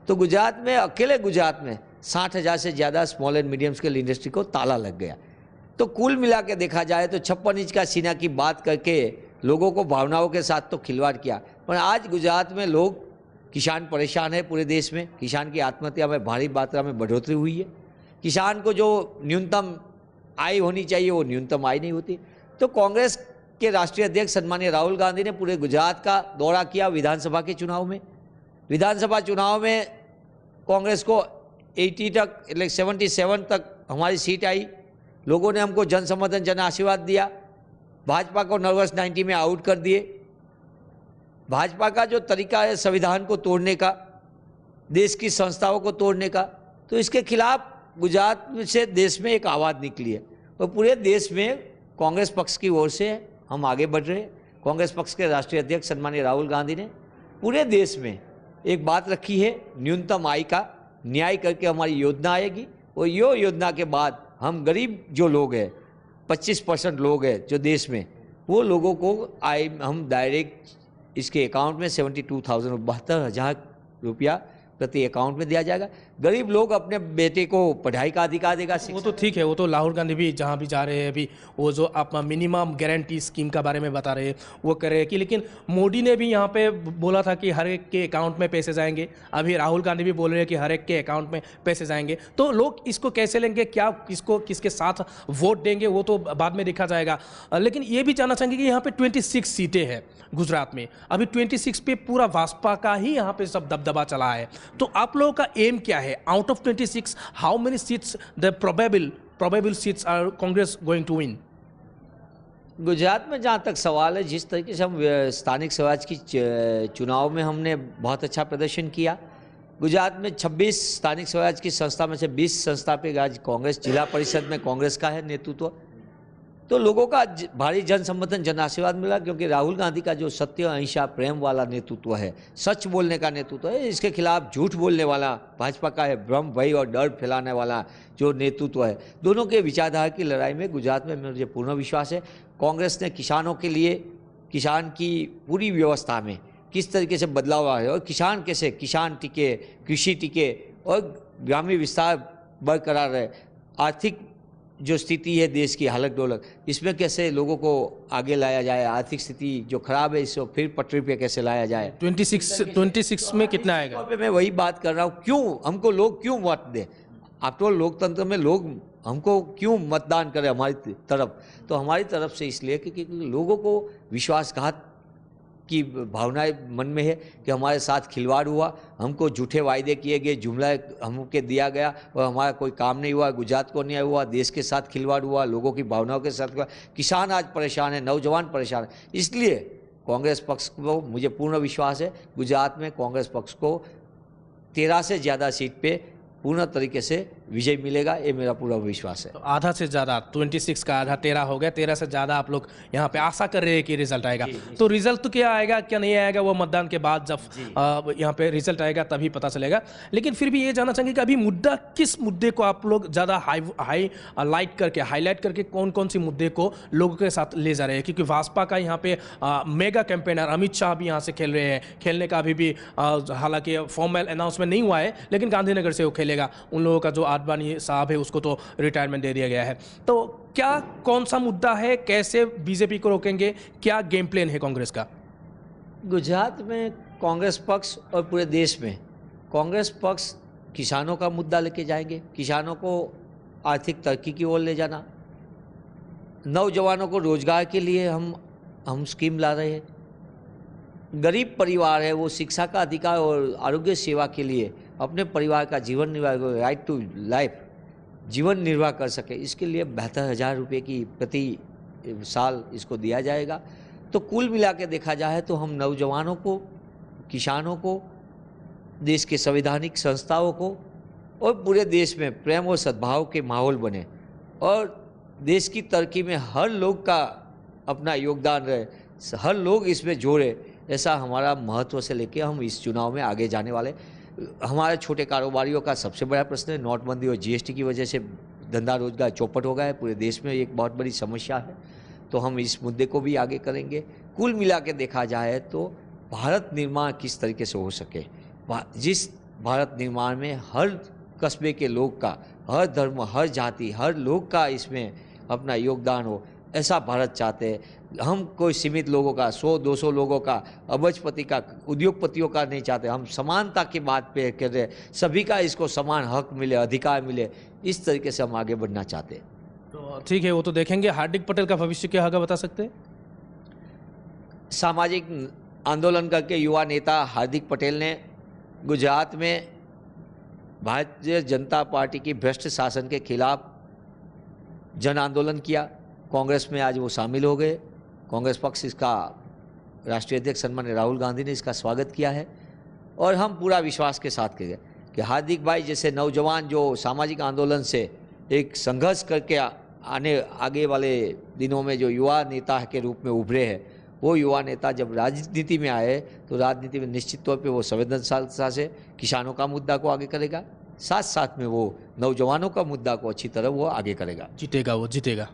तो गुजरात में, अकेले गुजरात में 60,000 से ज़्यादा small and medium scale industry को ताला लग गया। तो कुल मिला के देखा जाए तो 56 इंच का सीना की बात करके लोगों को भावनाओं के साथ तो खिलवाड़ किया। पर आज गुजरात में लोग, किसान परेशान है। पूरे देश में किसान की आत्महत्या में भारी मात्रा में बढ़ोतरी हुई है। किसान को जो न्यूनतम आय होनी चाहिए वो न्यूनतम आय नहीं होती। तो कांग्रेस के राष्ट्रीय अध्यक्ष सन्माननीय राहुल गांधी ने पूरे गुजरात का दौरा किया विधानसभा के चुनाव में। विधानसभा चुनाव में कांग्रेस को 80 तक, 77 तक हमारी सीट आई। लोगों ने हमको जन समर्थन, जन आशीर्वाद दिया। भाजपा को नर्वस 90 में आउट कर दिए। भाजपा का जो तरीका है संविधान को तोड़ने का, देश की संस्थाओं को तोड़ने का, तो इसके खिलाफ गुजरात से देश में एक आवाज़ निकली है और पूरे देश में कांग्रेस पक्ष की ओर से हम आगे बढ़ रहे हैं। कांग्रेस पक्ष के राष्ट्रीय अध्यक्ष सन्माननीय राहुल गांधी ने पूरे देश में एक बात रखी है, न्यूनतम आय का न्याय करके हमारी योजना आएगी और यो योजना के बाद हम गरीब जो लोग हैं, 25% लोग हैं जो देश में, वो लोगों को आय हम डायरेक्ट इसके अकाउंट में 72,000 रुपया प्रति अकाउंट में दिया जाएगा। गरीब लोग अपने बेटे को पढ़ाई का अधिकार देगा। वो तो ठीक है, वो तो राहुल गांधी भी जहाँ भी जा रहे हैं अभी, वो जो आप मिनिमम गारंटी स्कीम का बारे में बता रहे हैं वो कर रहे हैं कि, लेकिन मोदी ने भी यहाँ पे बोला था कि हर एक के अकाउंट में पैसे जाएंगे। अभी राहुल गांधी भी बोल रहे हैं कि हर एक के अकाउंट में पैसे जाएंगे। तो लोग इसको कैसे लेंगे, क्या किसको किसके साथ वोट देंगे, वो तो बाद में देखा जाएगा। लेकिन ये भी जानना चाहेंगे कि यहाँ पे 26 सीटें हैं गुजरात में। अभी 26 पे पूरा भाजपा का ही यहाँ पे सब दबदबा चला है। तो आप लोगों का एम क्या है? Out of 26, how many seats the probable seats are Congress going to win? Gujarat में जहाँ तक सवाल है, जिस तरीके से हम स्थानिक स्वराज की चुनाव में हमने बहुत अच्छा प्रदर्शन किया। गुजरात में 26 स्थानिक स्वराज की संस्था में से 20 संस्था पे आज कांग्रेस, जिला परिषद में कांग्रेस का है नेतृत्व। तो लोगों का भारी जन समर्थन, जन आशीर्वाद मिला, क्योंकि राहुल गांधी का जो सत्य, अहिंसा, प्रेम वाला नेतृत्व है, सच बोलने का नेतृत्व है, इसके खिलाफ झूठ बोलने वाला भाजपा का है, भ्रम, भय और डर फैलाने वाला जो नेतृत्व है, दोनों के विचारधारा की लड़ाई में गुजरात में मुझे पूर्ण विश्वास है। कांग्रेस ने किसानों के लिए, किसान की पूरी व्यवस्था में किस तरीके से बदलाव आया है और किसान कैसे, किसान टिके, कृषि टिके और ग्रामीण विस्तार बरकरार रहे, आर्थिक जो स्थिति है देश की हालत डोलक, इसमें कैसे लोगों को आगे लाया जाए, आर्थिक स्थिति जो खराब है इसको फिर पटरी पे कैसे लाया जाए। 26 में कितना आएगा? मैं वही बात कर रहा हूँ, क्यों हमको लोग क्यों वोट दें? आफ्टर लोकतंत्र में लोग हमको क्यों मतदान करें हमारी तरफ? तो हमारी तरफ से इसलिए क्योंकि लोगों को विश्वासघात की भावनाएं मन में है कि हमारे साथ खिलवाड़ हुआ, हमको झूठे वायदे किए गए, जुमला हमको दिया गया और हमारा कोई काम नहीं हुआ, गुजरात को नहीं हुआ, देश के साथ खिलवाड़ हुआ, लोगों की भावनाओं के साथ हुआ। किसान आज परेशान है, नौजवान परेशान है। इसलिए कांग्रेस पक्ष को मुझे पूर्ण विश्वास है, गुजरात में कांग्रेस पक्ष को 13 से ज़्यादा सीट पे पूर्ण तरीके से विजय मिलेगा, ये मेरा पूरा विश्वास है। तो आधा से ज़्यादा 26 का आधा 13 हो गया, 13 से ज़्यादा आप लोग यहाँ पे आशा कर रहे हैं कि रिजल्ट आएगा। तो रिजल्ट तो क्या आएगा क्या नहीं आएगा वो मतदान के बाद जब यहाँ पे रिजल्ट आएगा तभी पता चलेगा। लेकिन फिर भी ये जानना चाहेंगे कि अभी मुद्दा किस मुद्दे को आप लोग ज़्यादा हाईलाइट करके कौन कौन सी मुद्दे को लोगों के साथ ले जा रहे हैं, क्योंकि भाजपा का यहाँ पे मेगा कैंपेनर अमित शाह भी यहाँ से खेल रहे हैं, खेलने का अभी भी हालांकि फॉर्मल अनाउंसमेंट नहीं हुआ है लेकिन गांधीनगर से वो खेलेगा। उन लोगों का जो आडवाणी साहब है उसको तो रिटायरमेंट दे दिया गया है। तो क्या कौन सा मुद्दा है, कैसे बीजेपी को रोकेंगे, क्या गेम प्लान है कांग्रेस का? गुजरात में कांग्रेस पक्ष और पूरे देश में कांग्रेस पक्ष किसानों का मुद्दा लेके जाएंगे, किसानों को आर्थिक तरक्की की ओर ले जाना, नौजवानों को रोजगार के लिए हम स्कीम ला रहे हैं, गरीब परिवार है वो शिक्षा का अधिकार और आरोग्य सेवा के लिए अपने परिवार का जीवन निर्वाह, राइट टू लाइफ, जीवन निर्वाह कर सके, इसके लिए 72,000 रुपये की प्रति साल इसको दिया जाएगा। तो कुल मिला के देखा जाए तो हम नौजवानों को, किसानों को, देश के संवैधानिक संस्थाओं को और पूरे देश में प्रेम और सद्भाव के माहौल बने और देश की तरक्की में हर लोग का अपना योगदान रहे, हर लोग इसमें जोड़े, ऐसा हमारा महत्व से लेके हम इस चुनाव में आगे जाने वाले। हमारे छोटे कारोबारियों का सबसे बड़ा प्रश्न है नोटबंदी और जीएसटी की वजह से धंधा रोजगार चौपट हो गया है, पूरे देश में एक बहुत बड़ी समस्या है, तो हम इस मुद्दे को भी आगे करेंगे। कुल मिला के देखा जाए तो भारत निर्माण किस तरीके से हो सके, जिस भारत निर्माण में हर कस्बे के लोग का, हर धर्म, हर जाति, हर लोग का इसमें अपना योगदान हो, ऐसा भारत चाहते हैं हम। कोई सीमित लोगों का, 100-200 लोगों का, अबजपति का, उद्योगपतियों का नहीं चाहते। हम समानता की बात पे कर रहे हैं, सभी का इसको समान हक मिले, अधिकार मिले, इस तरीके से हम आगे बढ़ना चाहते हैं। तो ठीक है, वो तो देखेंगे। हार्दिक पटेल का भविष्य क्या होगा बता सकते हैं? सामाजिक आंदोलन करके युवा नेता हार्दिक पटेल ने गुजरात में भारतीय जनता पार्टी की भ्रष्ट शासन के खिलाफ जन आंदोलन किया। कांग्रेस में आज वो शामिल हो गए। कांग्रेस पक्ष, इसका राष्ट्रीय अध्यक्ष सम्माननीय राहुल गांधी ने इसका स्वागत किया है और हम पूरा विश्वास के साथ कह गए कि हार्दिक भाई जैसे नौजवान जो सामाजिक आंदोलन से एक संघर्ष करके आगे वाले दिनों में जो युवा नेता के रूप में उभरे हैं, वो युवा नेता जब राजनीति में आए तो राजनीति में निश्चित तौर पे वो संवेदनशीलता से किसानों का मुद्दा को आगे करेगा, साथ साथ में वो नौजवानों का मुद्दा को अच्छी तरह वो आगे करेगा। जीतेगा, वो जीतेगा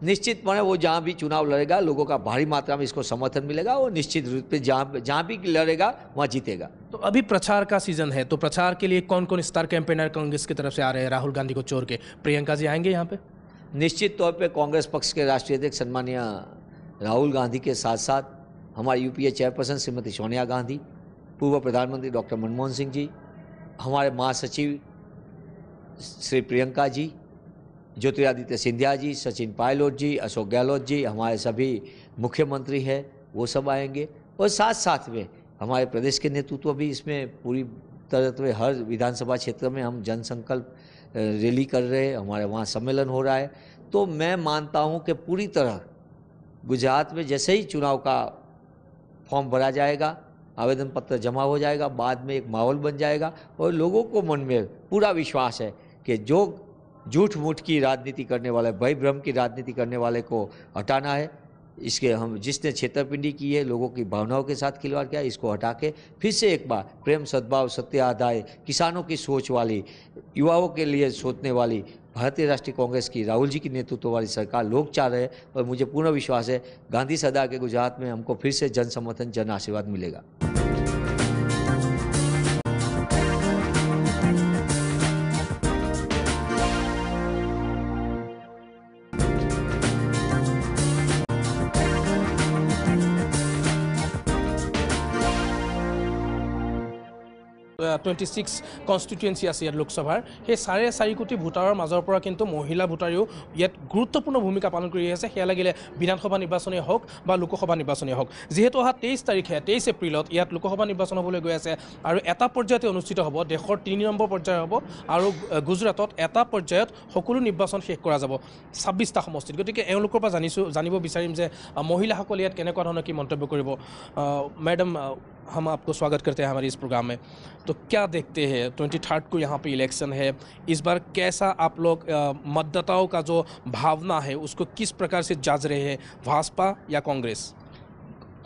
निश्चितपणे। वो जहाँ भी चुनाव लड़ेगा लोगों का भारी मात्रा में इसको समर्थन मिलेगा और निश्चित रूप से जहाँ भी लड़ेगा वहाँ जीतेगा। तो अभी प्रचार का सीजन है, तो प्रचार के लिए कौन कौन स्टार कैंपेनर कांग्रेस की तरफ से आ रहे हैं? राहुल गांधी को छोड़ के प्रियंका जी आएंगे यहाँ पे? निश्चित तौर पे कांग्रेस पक्ष के राष्ट्रीय अध्यक्ष सम्माननीय राहुल गांधी के साथ साथ हमारी यूपीए चेयरपर्सन श्रीमती सोनिया गांधी, पूर्व प्रधानमंत्री डॉक्टर मनमोहन सिंह जी, हमारे महासचिव श्री प्रियंका जी, ज्योतिरादित्य सिंधिया जी, सचिन पायलट जी, अशोक गहलोत जी, हमारे सभी मुख्यमंत्री हैं, वो सब आएंगे और साथ साथ में हमारे प्रदेश के नेतृत्व भी इसमें पूरी तरह से हर विधानसभा क्षेत्र में हम जनसंकल्प रैली कर रहे हैं, हमारे वहाँ सम्मेलन हो रहा है। तो मैं मानता हूँ कि पूरी तरह गुजरात में जैसे ही चुनाव का फॉर्म भरा जाएगा, आवेदन पत्र जमा हो जाएगा, बाद में एक माहौल बन जाएगा और लोगों को मन में पूरा विश्वास है कि जो झूठ मूठ की राजनीति करने वाले, भय भ्रम की राजनीति करने वाले को हटाना है। इसके हम जिसने छेतरपिंडी की है, लोगों की भावनाओं के साथ खिलवाड़ किया, इसको हटा के फिर से एक बार प्रेम, सद्भाव, सत्य, आदाय, किसानों की सोच वाली, युवाओं के लिए सोचने वाली भारतीय राष्ट्रीय कांग्रेस की राहुल जी की नेतृत्व वाली सरकार लोग चाह रहे हैं और मुझे पूर्ण विश्वास है गांधी सदा के गुजरात में हमको फिर से जन समर्थन, जन आशीर्वाद मिलेगा। টুৱেণ্টি কনষ্টিটুৱেঞ্চি আছে ইয়াত লোকসভাৰ, সেই 4.5 কোটি ভোটাৰৰ মাজৰ পৰা কিন্তু মহিলা ভোটাৰেও ইয়াত গুৰুত্বপূৰ্ণ ভূমিকা পালন কৰি আছে। সেয়া লাগিলে বিধানসভা নিৰ্বাচনেই হওক বা লোকসভা নিৰ্বাচনেই হওক। যিহেতু অহা 23 এপ্ৰিলত ইয়াত লোকসভা নিৰ্বাচন হ'বলৈ গৈ আছে আৰু এটা পৰ্যায়তে অনুষ্ঠিত হ'ব, দেশৰ 3 নম্বৰ পৰ্যায় হ'ব আৰু গুজৰাটত এটা পৰ্যায়ত সকলো নিৰ্বাচন শেষ কৰা যাব 26টা সমষ্টিত। গতিকে এওঁলোকৰ পৰা জানিব বিচাৰিম যে মহিলাসকলে ইয়াত কেনেকুৱা ধৰণৰ কি মন্তব্য কৰিব। মেডাম, हम आपको स्वागत करते हैं हमारे इस प्रोग्राम में। तो क्या देखते हैं 23 को यहाँ पे इलेक्शन है, इस बार कैसा आप लोग मतदाताओं का जो भावना है उसको किस प्रकार से जांच रहे हैं, भाजपा या कांग्रेस?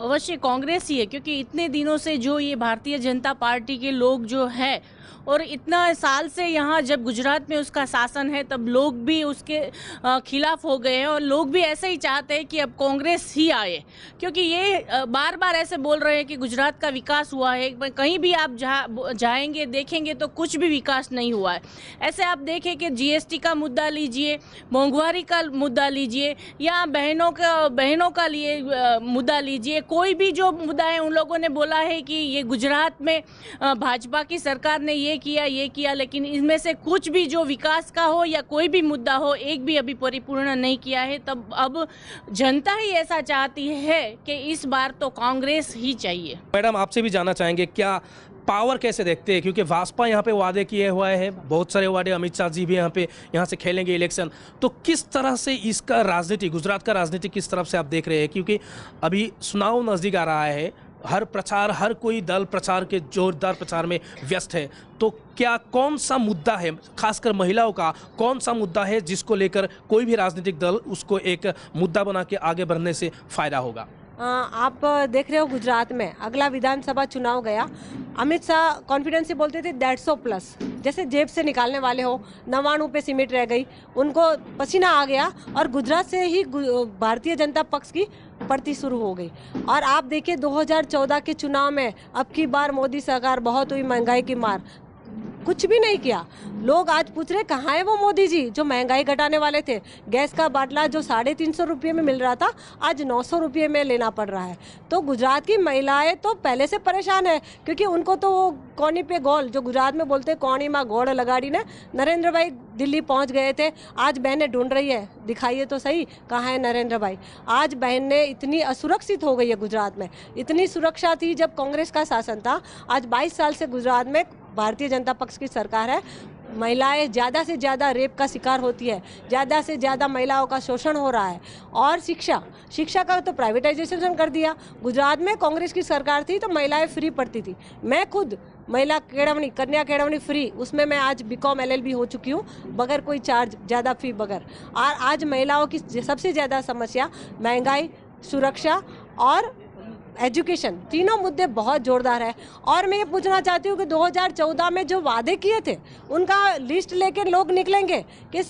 अवश्य कांग्रेस ही है, क्योंकि इतने दिनों से जो ये भारतीय जनता पार्टी के लोग जो है, और इतना साल से यहाँ जब गुजरात में उसका शासन है तब लोग भी उसके खिलाफ हो गए हैं, और लोग भी ऐसे ही चाहते हैं कि अब कांग्रेस ही आए, क्योंकि ये बार बार ऐसे बोल रहे हैं कि गुजरात का विकास हुआ है। कहीं भी आप जाएंगे देखेंगे तो कुछ भी विकास नहीं हुआ है। ऐसे आप देखें कि जीएसटी का मुद्दा लीजिए, महंगाई का मुद्दा लीजिए, या बहनों का लिए मुद्दा लीजिए, कोई भी जो मुद्दा है उन लोगों ने बोला है कि ये गुजरात में भाजपा की सरकार ने ये किया, लेकिन इनमें से कुछ भी जो विकास का हो या कोई भी मुद्दा हो, एक भी अभी परिपूर्ण नहीं किया है। तब अब जनता ही ऐसा चाहती है कि इस बार तो कांग्रेस ही चाहिए। मैडम, आपसे भी जानना चाहेंगे क्या पावर कैसे देखते हैं, क्योंकि भाजपा यहाँ पे वादे किए हुआ है, बहुत सारे वादे, अमित शाह जी भी यहाँ से खेलेंगे इलेक्शन, तो किस तरह से इसका राजनीति, गुजरात का राजनीति किस तरफ से आप देख रहे हैं? क्योंकि अभी चुनाव नज़दीक आ रहा है, हर कोई दल प्रचार के जोरदार प्रचार में व्यस्त है, तो क्या कौन सा मुद्दा है, खासकर महिलाओं का कौन सा मुद्दा है जिसको लेकर कोई भी राजनीतिक दल उसको एक मुद्दा बना के आगे बढ़ने से फायदा होगा? आप देख रहे हो गुजरात में अगला विधानसभा चुनाव गया, अमित शाह कॉन्फिडेंस से बोलते थे 150 प्लस, जैसे जेब से निकालने वाले हो, 99 पे सीमेंट रह गई, उनको पसीना आ गया, और गुजरात से ही भारतीय जनता पक्ष की पड़ती शुरू हो गई। और आप देखिए 2014 के चुनाव में अब की बार मोदी सरकार बहुत हुई, महंगाई की मार, कुछ भी नहीं किया। लोग आज पूछ रहे कहाँ है वो मोदी जी जो महंगाई घटाने वाले थे। गैस का बाटला जो 350 रुपये में मिल रहा था आज 900 रुपये में लेना पड़ रहा है। तो गुजरात की महिलाएं तो पहले से परेशान है, क्योंकि उनको तो वो कोनी पे गोल, जो गुजरात में बोलते हैं कोनी माँ गोड़ लगाड़ी ने, नरेंद्र भाई दिल्ली पहुंच गए थे, आज बहनें ढूंढ रही है, दिखाइए तो सही कहाँ है नरेंद्र भाई। आज बहनें इतनी असुरक्षित हो गई है गुजरात में, इतनी सुरक्षा थी जब कांग्रेस का शासन था, आज 22 साल से गुजरात में भारतीय जनता पक्ष की सरकार है। महिलाएं ज़्यादा से ज़्यादा रेप का शिकार होती है, ज़्यादा से ज़्यादा महिलाओं का शोषण हो रहा है। और शिक्षा का तो प्राइवेटाइजेशन कर दिया। गुजरात में कांग्रेस की सरकार थी तो महिलाएं फ्री पढ़ती थी। मैं खुद महिला केड़वनी, कन्या केड़वनी फ्री, उसमें मैं आज बीकॉम LLB हो चुकी हूँ, बगैर कोई चार्ज, ज़्यादा फी बगैर। और आज महिलाओं की सबसे ज़्यादा समस्या महंगाई, सुरक्षा और एजुकेशन, तीनों मुद्दे बहुत जोरदार है। और मैं ये पूछना चाहती हूँ कि 2014 में जो वादे किए थे उनका लिस्ट लेके लोग निकलेंगे कि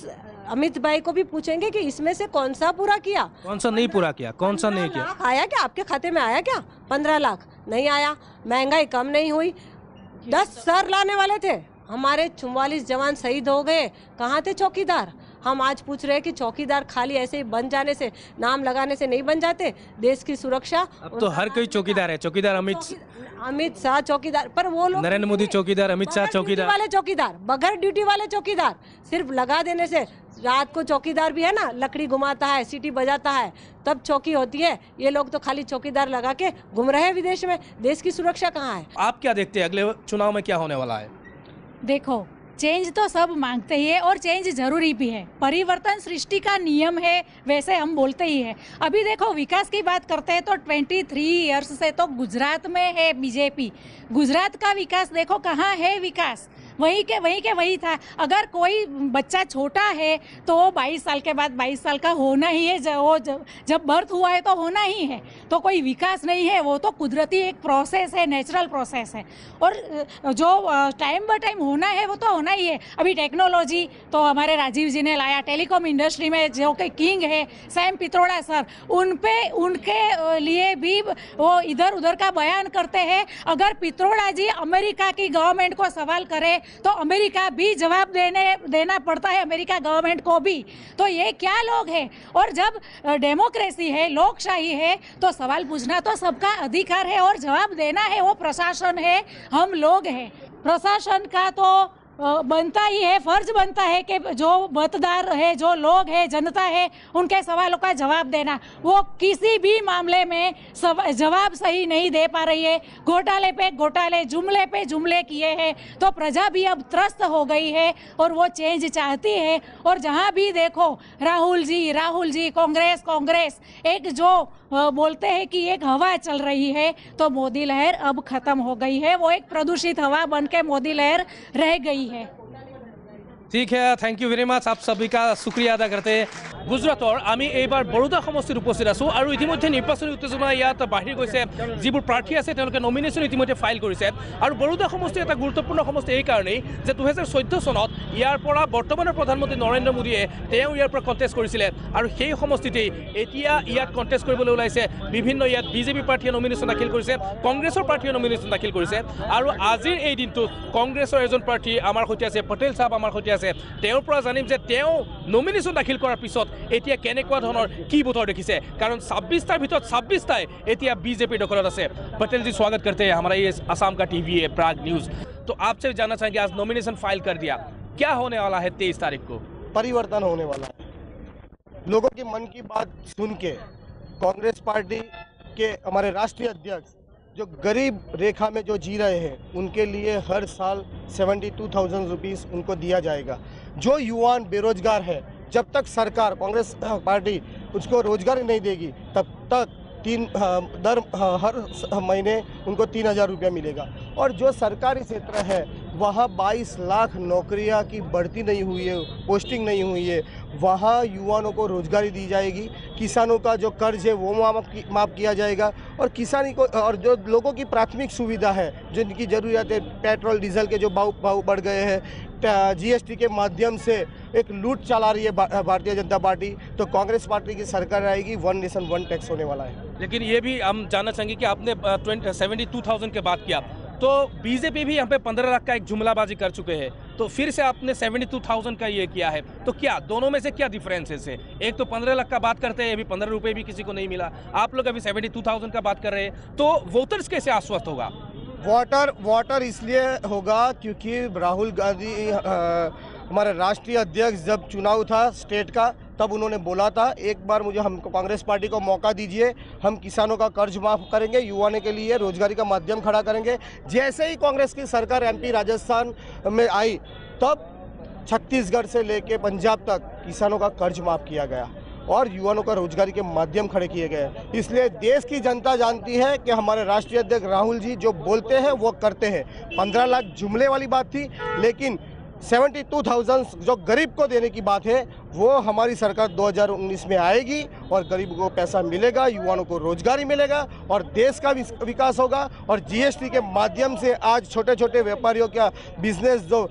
अमित भाई को भी पूछेंगे कि इसमें से कौन सा पूरा किया, कौन सा नहीं पूरा किया, कौन सा नहीं किया। आया क्या आपके खाते में, आया क्या 15 लाख? नहीं आया। महंगाई कम नहीं हुई। 10 सर लाने वाले थे, हमारे 44 जवान शहीद हो गए, कहाँ थे चौकीदार? हम आज पूछ रहे हैं कि चौकीदार खाली ऐसे ही बन जाने से, नाम लगाने से नहीं बन जाते। देश की सुरक्षा, अब तो हर कोई चौकीदार है, चौकीदार अमित शाह चौकीदार, पर वो लोग नरेंद्र मोदी चौकीदार, अमित शाह चौकीदार, वाले चौकीदार, बगैर ड्यूटी वाले चौकीदार, सिर्फ लगा देने से। रात को चौकीदार भी है ना, लकड़ी घुमाता है, सीटी बजाता है, तब चौकी होती है। ये लोग तो खाली चौकीदार लगा के घूम रहे हैं विदेश में। देश की सुरक्षा कहाँ है? आप क्या देखते हैं अगले चुनाव में क्या होने वाला है? देखो, चेंज तो सब मांगते ही है और चेंज जरूरी भी है। परिवर्तन सृष्टि का नियम है, वैसे हम बोलते ही है। अभी देखो, विकास की बात करते हैं तो 23 ईयर्स से तो गुजरात में है बीजेपी। गुजरात का विकास देखो, कहाँ है विकास? वही था। अगर कोई बच्चा छोटा है तो वो 22 साल के बाद 22 साल का होना ही है, जब बर्थ हुआ है तो होना ही है। तो कोई विकास नहीं है, वो तो कुदरती एक प्रोसेस है, नेचुरल प्रोसेस है। और जो टाइम बाय टाइम होना है वो तो होना ही है। अभी टेक्नोलॉजी तो हमारे राजीव जी ने लाया, टेलीकॉम इंडस्ट्री में जो कि किंग है सैम पित्रोड़ा सर, उनके लिए भी वो इधर उधर का बयान करते हैं। अगर पित्रोड़ा जी अमेरिका की गवर्नमेंट को सवाल करे तो अमेरिका भी जवाब देना पड़ता है, अमेरिका गवर्नमेंट को भी। तो ये क्या लोग हैं? और जब डेमोक्रेसी है, लोकशाही है, तो सवाल पूछना तो सबका अधिकार है और जवाब देना है वो प्रशासन है, हम लोग हैं। प्रशासन का तो बनता ही है, फर्ज बनता है कि जो मतदार है, जो लोग है, जनता है, उनके सवालों का जवाब देना। वो किसी भी मामले में जवाब सही नहीं दे पा रही है, घोटाले पे घोटाले, जुमले पे जुमले किए हैं, तो प्रजा भी अब त्रस्त हो गई है और वो चेंज चाहती है। और जहाँ भी देखो राहुल जी, कांग्रेस, एक जो बोलते हैं कि एक हवा चल रही है, तो मोदी लहर अब खत्म हो गई है, वो एक प्रदूषित हवा बन के मोदी लहर रह गई है। ठीक है, थैंक यू वेरी मच। आप सभी का शुक्रिया अदा करते हैं। गुजरातर आमी एबार बड़ौदा समष्टित उपस्थित आছোঁ और इतिमध्ये निर्वाचनी उत्तेजना ইয়াত বাঢ়ি গৈছে। যিবোৰ প্ৰাৰ্থী আছে তেওঁলোকে নমিনেশ্যন ইতিমধ্যে ফাইল কৰিছে আৰু বড়োদা সমষ্টি এটা গুৰুত্বপূৰ্ণ সমষ্টি এই কাৰণেই যে 2014 চনত ইয়াৰ পৰা বৰ্তমানৰ প্ৰধানমন্ত্ৰী নৰেন্দ্ৰ মোদীয়ে তেওঁ ইয়াৰ পৰা কণ্টেষ্ট কৰিছিলে আৰু সেই সমষ্টিতেই এতিয়া ইয়াত কণ্টেষ্ট কৰিবলৈ ওলাইছে। বিভিন্ন ইয়াত বিজেপি প্ৰাৰ্থীয়ে নমিনেশ্যন দাখিল কৰিছে, কংগ্ৰেছৰ প্ৰাৰ্থীয়ে নমিনেশ্যন দাখিল কৰিছে আৰু আজিৰ এই দিনটোত কংগ্ৰেছৰ এজন প্ৰাৰ্থী আমাৰ সৈতে আছে, পটেল সাহেব আমাৰ সৈতে আছে। তেওঁৰ পৰা জানিম যে তেওঁ নমিনেশ্যন দাখিল কৰাৰ পিছত এতিয়া কেনেকুৱা ধৰণৰ কি বতৰ দেখিছে, कारण 26টাৰ ভিতৰত 26টাই এতিয়া बीजेपी दखलत আছে। पटेल जी स्वागत करते हैं हमारा ये असम का टीवी है प्राग न्यूज़। तो आपसे जानना चाहेंगे, आज नॉमिनेशन फाइल कर दिया, क्या होने वाला है 23 तारीख को? परिवर्तन होने वाला है। लोगों की मन की बात सुन के कांग्रेस पार्टी के हमारे राष्ट्रीय अध्यक्ष जो गरीब रेखा में जो जी रहे हैं उनके लिए हर साल 72,000 रुपीज़ उनको दिया जाएगा। जो युवा बेरोजगार है, जब तक सरकार कांग्रेस पार्टी उसको रोजगार नहीं देगी तब तक हर महीने उनको 3,000 रुपया मिलेगा। और जो सरकारी क्षेत्र है वहाँ 22 लाख नौकरियाँ की भर्ती नहीं हुई है, पोस्टिंग नहीं हुई है, वहाँ युवाओं को रोजगारी दी जाएगी। किसानों का जो कर्ज है वो माफ़ किया जाएगा और किसानी को और जो लोगों की प्राथमिक सुविधा है, जिनकी ज़रूरत है, पेट्रोल डीजल के जो भाव बढ़ गए हैं, जीएसटी के माध्यम से एक लूट चला रही है भारतीय जनता पार्टी, तो कांग्रेस पार्टी की सरकार आएगी, 1 नेशन 1 टैक्स होने वाला है। लेकिन ये भी हम जानना चाहेंगे कि आपने 72,000 के बात किया, तो बीजेपी भी यहाँ पे 15 लाख का एक जुमलाबाजी कर चुके हैं, तो फिर से आपने 72,000 का ये किया है, तो क्या दोनों में से क्या डिफरेंसेस है? एक तो 15 लाख का बात करते हैं, अभी 15 रुपये भी किसी को नहीं मिला, आप लोग अभी 72,000 का बात कर रहे हैं, तो वोटर्स कैसे आश्वस्त होगा? वोटर इसलिए होगा क्योंकि राहुल गांधी हमारे राष्ट्रीय अध्यक्ष जब चुनाव था स्टेट का, तब उन्होंने बोला था एक बार मुझे हमको कांग्रेस पार्टी को मौका दीजिए, हम किसानों का कर्ज माफ़ करेंगे, युवाओं के लिए रोजगारी का माध्यम खड़ा करेंगे। जैसे ही कांग्रेस की सरकार एमपी राजस्थान में आई, तब छत्तीसगढ़ से लेके पंजाब तक किसानों का कर्ज माफ़ किया गया और युवाओं का रोजगारी के माध्यम खड़े किए गए। इसलिए देश की जनता जानती है कि हमारे राष्ट्रीय अध्यक्ष राहुल जी जो बोलते हैं वो करते हैं। 15 लाख जुमले वाली बात थी, लेकिन 72,000 जो गरीब को देने की बात है वो हमारी सरकार 2019 में आएगी और गरीब को पैसा मिलेगा, युवाओं को रोजगारी मिलेगा और देश का विकास होगा। और जीएसटी के माध्यम से आज छोटे छोटे व्यापारियों का बिजनेस जो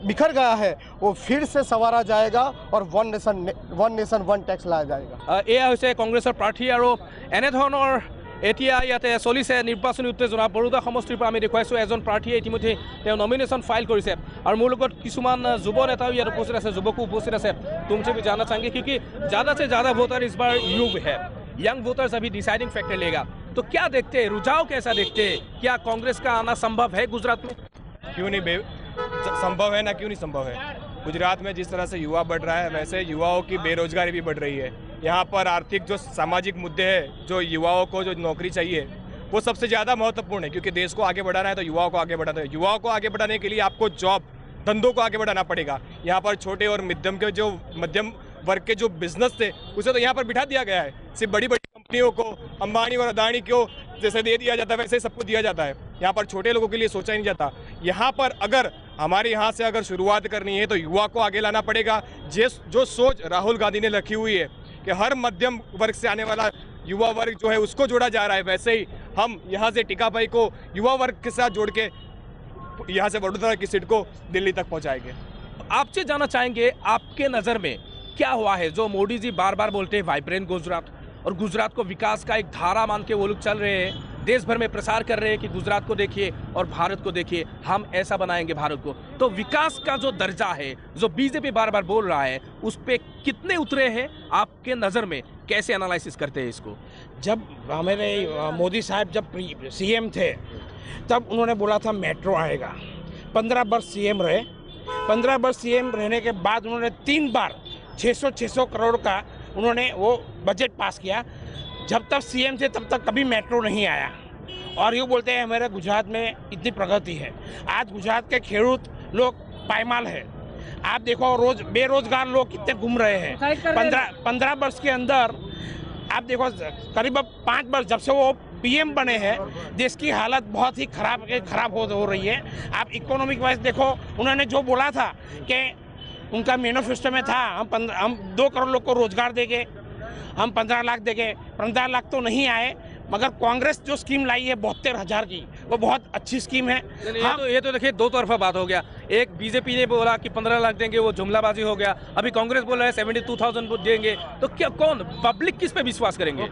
बिखर गया है वो फिर से संवारा जाएगा और 1 नेशन 1 टैक्स लाया जाएगा। এয়া হৈছে কংগ্ৰেছৰ প্ৰাৰ্থী আৰু এনেধৰণৰ এতিয়া ইয়াতে চলিছে নিৰ্বাচনী উত্তেজনা। বৰোদা সমষ্টিৰ পৰা আমি দেখুৱাইছোঁ এজন প্ৰাৰ্থীয়ে ইতিমধ্যে তেওঁ নমিনেশ্যন ফাইল কৰিছে আৰু মোৰ লগত কিছুমান যুৱ নেতাও ইয়াত উপস্থিত আছে, যুৱকো উপস্থিত আছে। तुमसे भी जानना चाहेंगे क्योंकि ज़्यादा से ज़्यादा वोटर इस बार युग है, यंग वोटर्स अभी डिसाइडिंग फैक्टर लेगा, तो क्या देखते हैं, रुझाव कैसा देखते हैं? क्या कांग्रेस का आना संभव है गुजरात में? क्यों नहीं संभव है ना, क्यों नहीं संभव है। गुजरात में जिस तरह से युवा बढ़ रहा है वैसे युवाओं की बेरोजगारी भी बढ़ रही है। यहाँ पर आर्थिक जो सामाजिक मुद्दे हैं, जो युवाओं को जो नौकरी चाहिए वो सबसे ज़्यादा महत्वपूर्ण है, क्योंकि देश को आगे बढ़ाना है तो युवाओं को आगे बढ़ाना है। युवाओं को आगे बढ़ाने के लिए आपको जॉब धंधों को आगे बढ़ाना पड़ेगा। यहाँ पर छोटे और मध्यम वर्ग के जो बिजनेस थे उसे तो यहाँ पर बिठा दिया गया है। सिर्फ बड़ी बड़ी कंपनियों को, अंबानी और अदानी को जैसे दे दिया जाता है वैसे सबको दिया जाता है, यहाँ पर छोटे लोगों के लिए सोचा ही नहीं जाता। यहाँ पर अगर हमारे यहाँ से अगर शुरुआत करनी है तो युवा को आगे लाना पड़ेगा। जो सोच राहुल गांधी ने रखी हुई है कि हर मध्यम वर्ग से आने वाला युवा वर्ग जो है उसको जोड़ा जा रहा है, वैसे ही हम यहाँ से टीका भाई को युवा वर्ग के साथ जोड़ के यहाँ से वडोदरा की सीट को दिल्ली तक पहुँचाएंगे। आपसे जानना चाहेंगे, आपके नज़र में क्या हुआ है जो मोदी जी बार बार बोलते हैं वाइब्रेंट गुजरात, और गुजरात को विकास का एक धारा मान के वो लोग चल रहे हैं, देश भर में प्रसार कर रहे हैं कि गुजरात को देखिए और भारत को देखिए, हम ऐसा बनाएंगे भारत को। तो विकास का जो दर्जा है जो बीजेपी बार बार बोल रहा है उस पर कितने उतरे हैं आपके नज़र में, कैसे एनालिसिस करते हैं इसको? जब हमारे मोदी साहब जब सीएम थे तब उन्होंने बोला था मेट्रो आएगा। 15 वर्ष सीएम रहे, 15 वर्ष सीएम रहने के बाद उन्होंने 3 बार 600 करोड़ का उन्होंने वो बजट पास किया। जब तक सीएम थे तब तक कभी मेट्रो नहीं आया और यूँ बोलते हैं हमारे गुजरात में इतनी प्रगति है। आज गुजरात के खेडूत लोग पायमाल है। आप देखो रोज बेरोजगार लोग कितने घूम रहे हैं। 15 वर्ष के अंदर आप देखो करीब 5 वर्ष जब से वो पीएम बने हैं, देश की हालत बहुत ही खराब हो रही है। आप इकोनॉमिक वाइज देखो, उन्होंने जो बोला था कि उनका मैनिफेस्टो में था हम 2 करोड़ लोग को रोजगार देंगे, हम 15 लाख देंगे। 15 लाख तो नहीं आए, मगर कांग्रेस जो स्कीम लाई है 72,000 की, वो बहुत अच्छी स्कीम है। ये तो देखिए दो तरफा बात हो गया। एक बीजेपी ने बोला कि 15 लाख देंगे, वो जुमलाबाजी हो गया। अभी कांग्रेस बोल रहा है 72,000 देंगे। तो क्या कौन पब्लिक किस पे विश्वास करेंगे?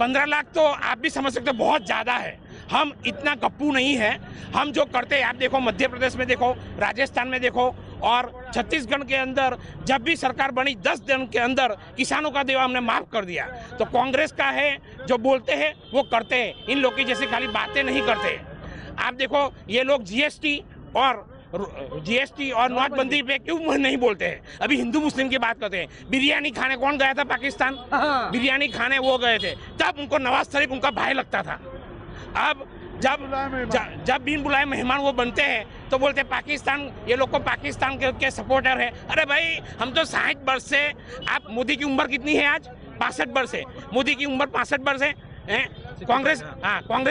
15 लाख तो आप भी समझ सकते हो बहुत ज़्यादा है। हम इतना गप्पू नहीं है। हम जो करते हैं, आप देखो मध्य प्रदेश में देखो, राजस्थान में देखो और छत्तीसगढ़ के अंदर जब भी सरकार बनी 10 दिन के अंदर किसानों का देवा हमने माफ कर दिया। तो कांग्रेस का है जो बोलते हैं वो करते हैं, इन लोग की जैसे खाली बातें नहीं करते। आप देखो ये लोग जीएसटी और नोटबंदी पे क्यों नहीं बोलते हैं? अभी हिंदू मुस्लिम की बात करते हैं। बिरयानी खाने कौन गया था पाकिस्तान? बिरयानी खाने वो गए थे, तब उनको नवाज शरीफ उनका भाई लगता था। अब जब बिन बुलाए मेहमान वो बनते हैं तो बोलते हैं पाकिस्तान, ये लोग को पाकिस्तान के सपोर्टर है। अरे भाई हम तो 60 वर्ष से, आप मोदी की उम्र कितनी है आज? 65 वर्ष है। मोदी की उम्र 65 वर्ष है। कांग्रेस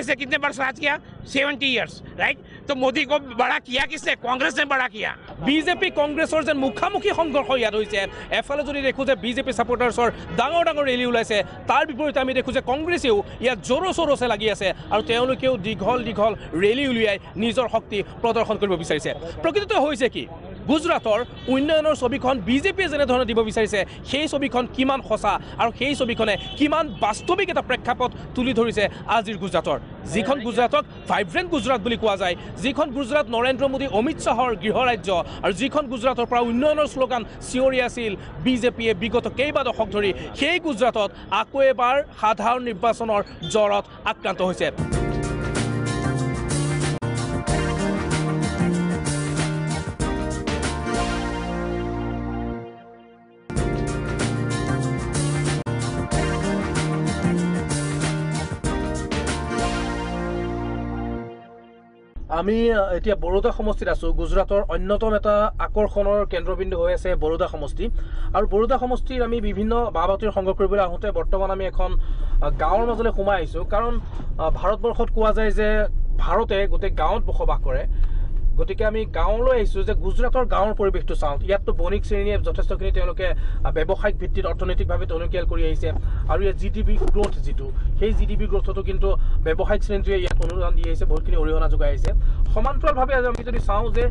ने कितने वर्ष राज किया? 70 इयर्स, राइट? तो मोदी को बड़ा किया किसने? कांग्रेस ने बड़ा किया। বিজেপি কংগ্ৰেছৰ যেন মুখামুখি সংঘৰ্ষ ইয়াত হৈছে। এফালে যদি দেখোঁ যে বিজেপি ছাপোৰ্টাৰ্ছৰ ডাঙৰ ডাঙৰ ৰেলী ওলাইছে, তাৰ বিপৰীতে আমি দেখোঁ যে কংগ্ৰেছেও ইয়াত জোৰো চোৰছে লাগি আছে আৰু তেওঁলোকেও দীঘল দীঘল ৰেলী উলিয়াই নিজৰ শক্তি প্ৰদৰ্শন কৰিব বিচাৰিছে। প্ৰকৃততে হৈছে কি, গুজৰাটৰ উন্নয়নৰ ছবিখন বিজেপিয়ে যেনেধৰণে দিব বিচাৰিছে, সেই ছবিখন কিমান সঁচা আৰু সেই ছবিখনে কিমান বাস্তৱিক এটা প্ৰেক্ষাপট তুলি ধৰিছে আজিৰ গুজৰাটৰ, যিখন গুজৰাটক ভাইব্ৰেণ্ট গুজৰাট বুলি কোৱা যায়, যিখন গুজৰাট নৰেন্দ্ৰ মোদী অমিত শ্বাহৰ গৃহ ৰাজ্য আৰু যিখন গুজৰাটৰ পৰা উন্নয়নৰ শ্লোগান চিঞৰি আছিল বিজেপিয়ে বিগত কেইবা দশক ধৰি, সেই গুজৰাটত আকৌ এবাৰ সাধাৰণ নিৰ্বাচনৰ জ্বৰত আক্ৰান্ত হৈছে। আমি এতিয়া বৰোদা সমষ্টিত আছোঁ। গুজৰাটৰ অন্যতম এটা আকৰ্ষণৰ কেন্দ্ৰবিন্দু হৈ আছে বৰোদা সমষ্টি। আৰু বৰোদা সমষ্টিৰ আমি বিভিন্ন বা বাতৰি সংগ্ৰহ কৰিবলৈ আহোঁতে বৰ্তমান আমি এখন গাঁৱৰ মাজলৈ সোমাই আহিছোঁ। কাৰণ ভাৰতবৰ্ষত কোৱা যায় যে ভাৰতে গোটেই গাঁৱত বসবাস কৰে, গতিকে আমি গাঁৱলৈ আহিছোঁ যে গুজৰাটৰ গাঁৱৰ পৰিৱেশটো চাওঁ। ইয়াততো বণিক শ্ৰেণীয়ে যথেষ্টখিনি তেওঁলোকে ব্যৱসায়িক ভিত্তিত অৰ্থনৈতিকভাৱে টনকিয়াল কৰি আহিছে আৰু ইয়াত GDP গ্ৰ'থ যিটো, সেই GDP গ্ৰ'থতো কিন্তু ব্যৱসায়িক শ্ৰেণীটোৱে ইয়াত অনুদান দি আহিছে, বহুতখিনি অৰিহণা যোগাই আহিছে। সমান্তৰালভাৱে আমি যদি চাওঁ যে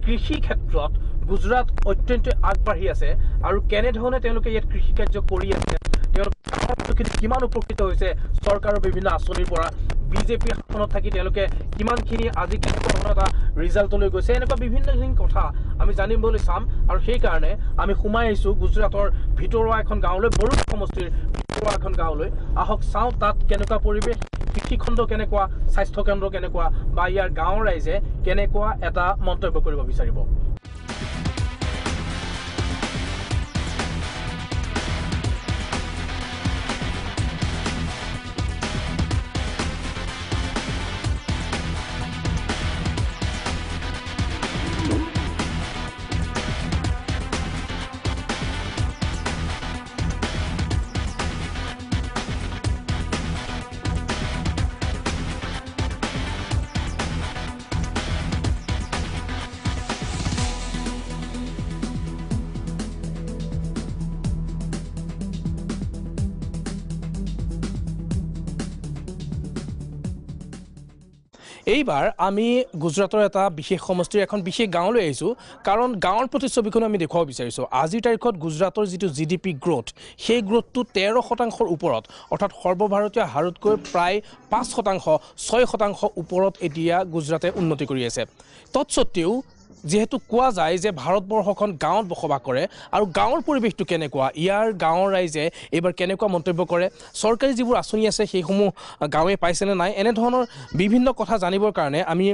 কৃষি ক্ষেত্ৰত গুজৰাট অত্যন্ত আগবাঢ়ি আছে আৰু কেনেধৰণে তেওঁলোকে ইয়াত কৃষি কাৰ্য কৰি আছে, তেওঁলোকে কিমান উপকৃত হৈছে চৰকাৰৰ বিভিন্ন আঁচনিৰ পৰা, বিজেপি শাসনত থাকি তেওঁলোকে কিমানখিনি আজি কেনেকুৱা ধৰণৰ এটা ৰিজাল্টলৈ গৈছে, এনেকুৱা বিভিন্নখিনি কথা আমি জানিবলৈ চাম। আৰু সেইকাৰণে আমি সোমাই আহিছোঁ গুজৰাটৰ ভিতৰুৱা এখন গাঁৱলৈ, বৰোদা সমষ্টিৰ ভিতৰুৱা এখন গাঁৱলৈ। আহক চাওঁ তাত কেনেকুৱা পৰিৱেশ, কৃষিখণ্ড কেনেকুৱা, স্বাস্থ্যকেন্দ্ৰ কেনেকুৱা, বা ইয়াৰ গাঁৱৰ ৰাইজে কেনেকুৱা এটা মন্তব্য কৰিব বিচাৰিব। এইবাৰ আমি গুজৰাটৰ এটা বিশেষ সমষ্টিৰ এখন বিশেষ গাঁৱলৈ আহিছোঁ, কাৰণ গাঁৱৰ প্ৰতিচ্ছবিখনো আমি দেখুৱাব বিচাৰিছোঁ। আজিৰ তাৰিখত গুজৰাটৰ যিটো GDP গ্ৰ'থ, সেই গ্ৰ'থটো 13% ওপৰত, অৰ্থাৎ সৰ্বভাৰতীয় হাৰতকৈ প্ৰায় 5%, 6% ওপৰত এতিয়া গুজৰাটে উন্নতি কৰি আছে। তৎসত্ত্বেও যেহেতু কোৱা যায় যে ভাৰতবৰ্ষখন গাঁৱত বসবাস কৰে আৰু গাঁৱৰ পৰিৱেশটো কেনেকুৱা, ইয়াৰ গাঁৱৰ ৰাইজে এইবাৰ কেনেকুৱা মন্তব্য কৰে, চৰকাৰী যিবোৰ আঁচনি আছে সেইসমূহ গাঁৱে পাইছেনে নাই, এনেধৰণৰ বিভিন্ন কথা জানিবৰ কাৰণে আমি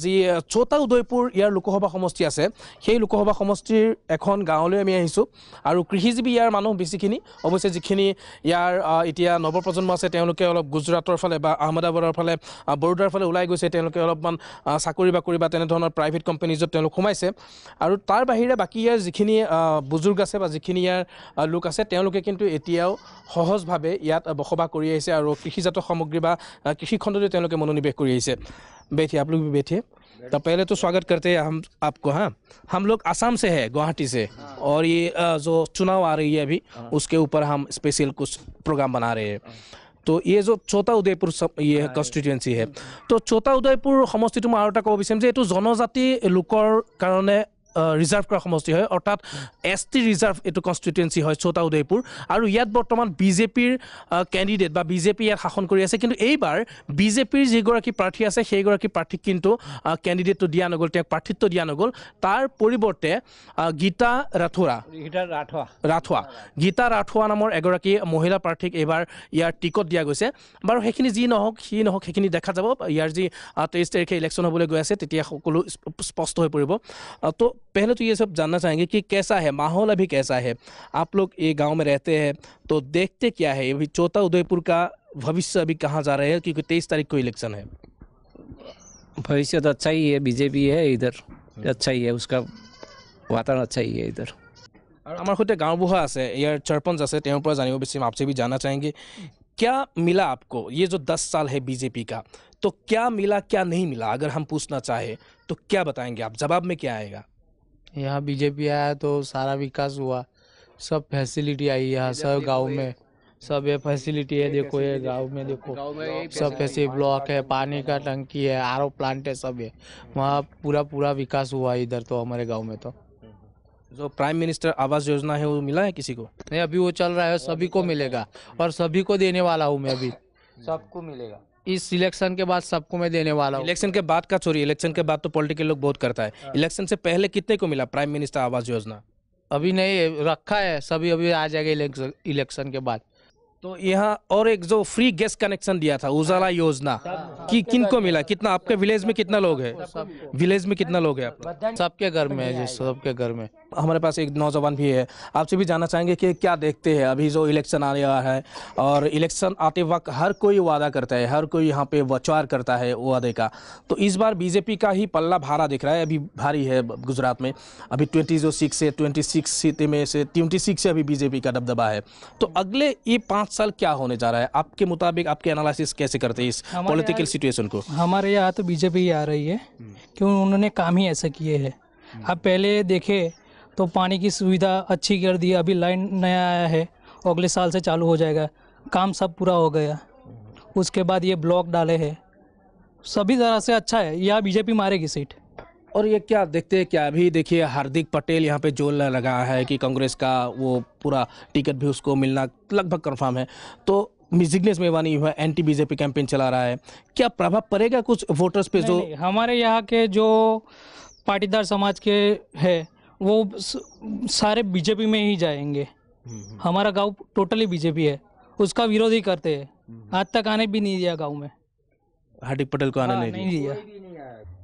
যি ছোটা উদয়পুৰ ইয়াৰ লোকসভা সমষ্টি আছে সেই লোকসভা সমষ্টিৰ এখন গাঁৱলৈ আমি আহিছোঁ আৰু কৃষিজীৱী ইয়াৰ মানুহ বেছিখিনি, অৱশ্যে যিখিনি ইয়াৰ এতিয়া নৱপ্ৰজন্ম আছে তেওঁলোকে অলপ গুজৰাটৰ ফালে বা আহমেদাবাদৰ ফালে বৰোদাৰ ফালে ওলাই গৈছে, তেওঁলোকে অলপমান চাকৰি বাকৰি বা তেনেধৰণৰ প্ৰাইভেট কোম্পানীজত তেওঁলোক সোমাইছে আৰু তাৰ বাহিৰে বাকী ইয়াৰ যিখিনি বুজুৰ্গ আছে বা যিখিনি ইয়াৰ লোক আছে তেওঁলোকে কিন্তু এতিয়াও সহজভাৱে ইয়াত বসবাস কৰি আহিছে আৰু কৃষিজাত সামগ্ৰী বা কৃষি খণ্ডতে তেওঁলোকে মনোনিৱেশ কৰি আহিছে। बैठिए, आप लोग भी बैठिए। तो पहले तो स्वागत करते हैं हम आपको। हाँ, हम लोग असम से है, गुवाहाटी से, और ये जो चुनाव आ रही है अभी उसके ऊपर हम स्पेशल कुछ प्रोग्राम बना रहे हैं। तो ये जो छोटा उदयपुर ये कन्स्टिट्युएन्सी है, तो छोटा उदयपुर समष्टिটো মই আৰু এটা ক'ব বিচাৰিম যে এইটো জনজাতি লোকৰ কাৰণে ৰিজাৰ্ভ কৰা সমষ্টি হয়, অৰ্থাৎ ST ৰিজাৰ্ভ এইটো কনষ্টিটুৱেঞ্চি হয় ছোটা উদয়পুৰ। আৰু ইয়াত বৰ্তমান বিজেপিৰ কেণ্ডিডেট বা বিজেপি ইয়াত শাসন কৰি আছে, কিন্তু এইবাৰ বিজেপিৰ যিগৰাকী প্ৰাৰ্থী আছে সেইগৰাকী প্ৰাৰ্থীক কিন্তু কেণ্ডিডেটটো দিয়া নগ'ল, তেওঁক প্ৰাৰ্থিত্ব দিয়া নগ'ল। তাৰ পৰিৱৰ্তে গীতা ৰাথোৱা নামৰ এগৰাকী মহিলা প্ৰাৰ্থীক এইবাৰ ইয়াৰ টিকট দিয়া গৈছে। বাৰু সেইখিনি যি নহওক সেইখিনি দেখা যাব, ইয়াৰ যি 23 তাৰিখে ইলেকশ্যন হ'বলৈ গৈ আছে তেতিয়া সকলো স্পষ্ট হৈ পৰিব। तो पहले तो ये सब जानना चाहेंगे कि कैसा है माहौल, अभी कैसा है, आप लोग ये गांव में रहते हैं तो देखते क्या है, अभी छोटा उदयपुर का भविष्य अभी कहाँ जा रहे हैं, क्योंकि 23 तारीख को इलेक्शन है। भविष्य तो अच्छा ही है, बीजेपी है इधर, अच्छा ही है, उसका वातावरण अच्छा ही है इधर। और हमारे खुद गाँवबुढ़ा আছে, ইয়াৰ सरपंच আছে, তেওঁৰ পৰা জানিব বিচাৰিম, आपसे भी जानना चाहेंगे क्या मिला आपको ये जो 10 साल है बीजेपी का, तो क्या मिला क्या नहीं मिला, अगर हम पूछना चाहे तो क्या बताएंगे आप, जवाब में क्या आएगा? यहाँ बीजेपी आया तो सारा विकास हुआ, सब फैसिलिटी आई यहाँ, सब गांव में सब ये फैसिलिटी है। देखो ये गांव में देखो सब ऐसे ब्लॉक है, पानी का टंकी है, RO प्लांट है, सब है वहाँ, पूरा विकास हुआ इधर तो हमारे गाँव में। तो जो प्राइम मिनिस्टर आवास योजना है वो मिला है किसी को? नहीं, अभी वो चल रहा है, सभी को मिलेगा और सभी को देने वाला हूँ मैं, अभी सबको मिलेगा इस इलेक्शन के बाद, सबको मैं देने वाला हूँ। इलेक्शन के बाद का छोड़िए, इलेक्शन के बाद तो पॉलिटिकल लोग बहुत करता है, इलेक्शन से पहले कितने को मिला प्राइम मिनिस्टर आवास योजना? अभी नहीं रखा है, सभी अभी आ जाएगा इलेक्शन के बाद। तो यहाँ और एक जो फ्री गैस कनेक्शन दिया था उजाला योजना कि किनको मिला, कितना आपके विलेज में कितना लोग है, विलेज में कितना लोग है? सबके घर में है, सबके घर में। हमारे पास एक नौजवान भी है, आपसे भी जानना चाहेंगे कि क्या देखते हैं अभी जो इलेक्शन आने वाला है, और इलेक्शन आते वक्त हर कोई वादा करता है, हर कोई यहाँ पे वचवार करता है वादे का, तो इस बार बीजेपी का ही पल्ला भारा दिख रहा है, अभी भारी है गुजरात में, अभी 26 से 26 सीटें में से 26 से अभी बीजेपी का दबदबा है। तो अगले ये 5 साल क्या होने जा रहा है आपके मुताबिक, आपके एनालिसिस कैसे करते हैं इस पॉलिटिकल सिचुएशन को? हमारे यहाँ तो बीजेपी ही आ रही है, क्यों उन्होंने काम ही ऐसा किए हैं। अब पहले देखे तो पानी की सुविधा अच्छी कर दी, अभी लाइन नया आया है, अगले साल से चालू हो जाएगा, काम सब पूरा हो गया। उसके बाद ये ब्लॉक डाले हैं, सभी तरह से अच्छा है, यहाँ बीजेपी मारेगी सीट। और ये क्या देखते हैं, क्या अभी देखिए हार्दिक पटेल यहाँ पे जोर लगा है कि कांग्रेस का वो पूरा टिकट भी उसको मिलना लगभग कंफर्म है, तो जिग्नेश मेवानी हुआ एंटी बीजेपी कैंपेन चला रहा है, क्या प्रभाव पड़ेगा कुछ वोटर्स पे? जो हमारे यहाँ के जो पाटीदार समाज के है वो सारे बीजेपी में ही जाएंगे, हमारा गांव टोटली बीजेपी है, उसका विरोध ही करते हैं, आज तक आने भी नहीं दिया गांव में, हार्दिक पटेल को आने नहीं दिया।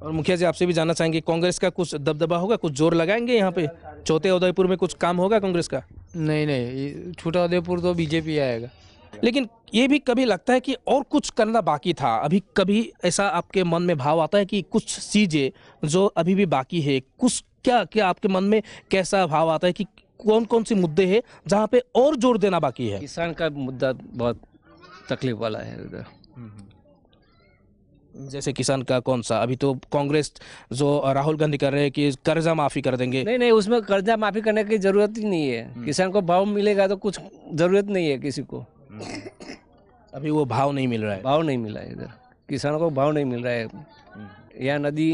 और मुखिया जी आपसे भी जानना चाहेंगे, कांग्रेस का कुछ दबदबा होगा, कुछ जोर लगाएंगे यहाँ पे, छोटे उदयपुर में कुछ काम होगा कांग्रेस का? नहीं, छोटा उदयपुर तो बीजेपी आएगा। लेकिन ये भी कभी लगता है कि और कुछ करना बाकी था, अभी कभी ऐसा आपके मन में भाव आता है कि कुछ चीज़ें जो अभी भी बाकी है, कुछ क्या आपके मन में कैसा भाव आता है कि कौन सी मुद्दे हैं जहाँ पे और जोर देना बाकी है? किसान का मुद्दा बहुत तकलीफ वाला है उधर। जैसे किसान का कौन सा? अभी तो कांग्रेस जो राहुल गांधी कर रहे हैं कि कर्जा माफी कर देंगे। नहीं, उसमें कर्जा माफी करने की जरूरत ही नहीं है, किसान को भाव मिलेगा तो कुछ जरूरत नहीं है किसी को। अभी वो भाव नहीं मिल रहा है, भाव नहीं मिला है इधर, किसानों को भाव नहीं मिल रहा है। यहाँ नदी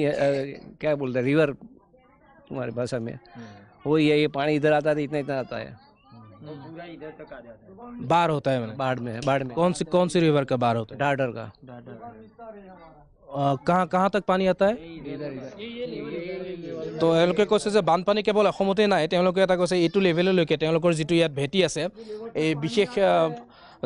क्या बोलते हैं, रिवर तुम्हारी भाषा में, वो ये पानी इधर आता है, इतना आता है, पूरा इधर तक आ जाता है। बाढ़ होता है मैंने बाढ़ में कौन सी रिवर का बाढ़ होता है? डाडर का कहाँ तक पानी आता है? তো এওঁলোকে কৈছে যে বানপানী কেৱল অসমতে নাই, তেওঁলোকে এটা কৈছে এইটো লেভেললৈকে তেওঁলোকৰ যিটো ইয়াত ভেটি আছে, এই বিশেষ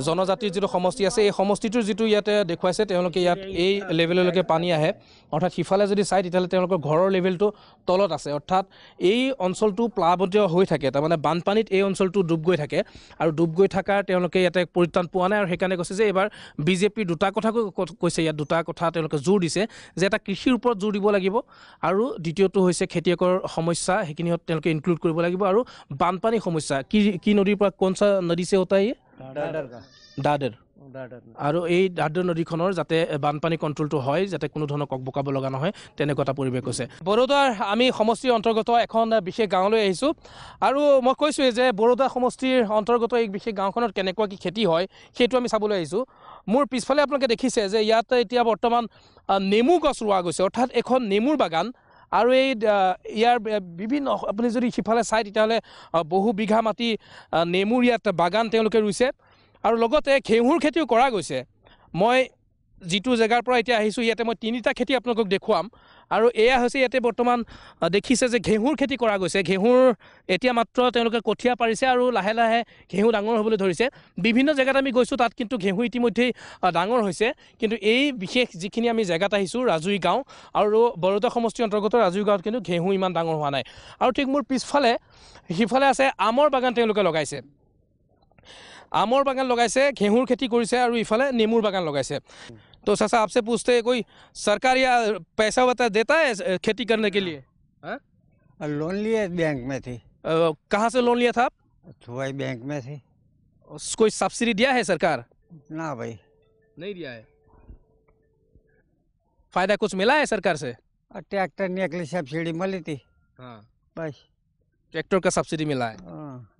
জনজাতিৰ যিটো সমষ্টি আছে, এই সমষ্টিটোৰ যিটো ইয়াতে দেখুৱাইছে তেওঁলোকে ইয়াত এই লেভেললৈকে পানী আহে। অৰ্থাৎ সিফালে যদি চাই তেতিয়াহ'লে তেওঁলোকৰ ঘৰৰ লেভেলটো তলত আছে, অৰ্থাৎ এই অঞ্চলটো প্লাৱতীয় হৈ থাকে, তাৰমানে বানপানীত এই অঞ্চলটো ডুব গৈ থাকে আৰু ডুব গৈ থকাৰ তেওঁলোকে ইয়াতে পৰিত্ৰাণ পোৱা নাই। আৰু সেইকাৰণে কৈছে যে এইবাৰ বিজেপিৰ দুটা কথা কৈছে, ইয়াত দুটা কথা তেওঁলোকে জোৰ দিছে যে এটা কৃষিৰ ওপৰত জোৰ দিব লাগিব আৰু দ্বিতীয়টো হৈছে খেতিয়কৰ সমস্যা, সেইখিনিত তেওঁলোকে ইনক্লুড কৰিব লাগিব আৰু বানপানীৰ সমস্যা। কি নদীৰ পৰা কোনচা নদী সে হোতা है? দাদৰ। আৰু এই দাদৰ নদীখনৰ যাতে বানপানী কণ্ট্ৰলটো হয়, যাতে কোনো ধৰণৰ ককবকাব লগা নহয়, তেনেকুৱা এটা পৰিৱেশ হৈছে। বৰোদাৰ আমি সমষ্টিৰ অন্তৰ্গত এখন বিশেষ গাঁৱলৈ আহিছোঁ আৰু মই কৈছোঁৱেই যে বৰোদা সমষ্টিৰ অন্তৰ্গত এই বিশেষ গাঁওখনত কেনেকুৱা কি খেতি হয় সেইটো আমি চাবলৈ আহিছোঁ। মোৰ পিছফালে আপোনালোকে দেখিছে যে ইয়াত এতিয়া বৰ্তমান নেমু গছ ৰোৱা গৈছে, অৰ্থাৎ এখন নেমুৰ বাগান। আৰু এই ইয়াৰ বিভিন্ন আপুনি যদি সিফালে চাই তেতিয়াহ'লে বহু বিঘা মাটি নেমুৰ ইয়াত বাগান তেওঁলোকে ৰুইছে আৰু লগতে ঘেঁহুৰ খেতিও কৰা গৈছে। মই যিটো জেগাৰ পৰা এতিয়া আহিছোঁ ইয়াতে মই তিনিটা খেতি আপোনালোকক দেখুৱাম আৰু এয়া হৈছে ইয়াতে বৰ্তমান দেখিছে যে ঘেঁহুৰ খেতি কৰা গৈছে। ঘেঁহুৰ এতিয়া মাত্ৰ তেওঁলোকে কঠীয়া পাৰিছে আৰু লাহে লাহে ঘেঁহু ডাঙৰ হ'বলৈ ধৰিছে। বিভিন্ন জেগাত আমি গৈছোঁ, তাত কিন্তু ঘেঁহু ইতিমধ্যেই ডাঙৰ হৈছে, কিন্তু এই বিশেষ যিখিনি আমি জেগাত আহিছোঁ ৰাজুই গাঁও আৰু বৰোদা সমষ্টিৰ অন্তৰ্গত ৰাজুই গাঁৱত কিন্তু ঘেঁহু ইমান ডাঙৰ হোৱা নাই। আৰু ঠিক মোৰ পিছফালে সিফালে আছে আমৰ বাগান তেওঁলোকে লগাইছে, आमर बागान लगाइছে, घेहूर खेती কৰিছে আৰু ইফালে नेमूर बागान लगाइছে। तो चाचा आपसे पूछते हैं, कोई सरकार या पैसा वता देता है खेती करने के लिए? लोन लिए बैंक में थी। कहाँ से लोन लिया था आप? छुआई बैंक में थी। कोई सब्सिडी दिया है सरकार? ना भाई, नहीं दिया है। फायदा कुछ मिला है सरकार से? ट्रैक्टर ने अगली सब्सिडी मिली थी। हाँ बस ट्रैक्टर का सब्सिडी मिला है।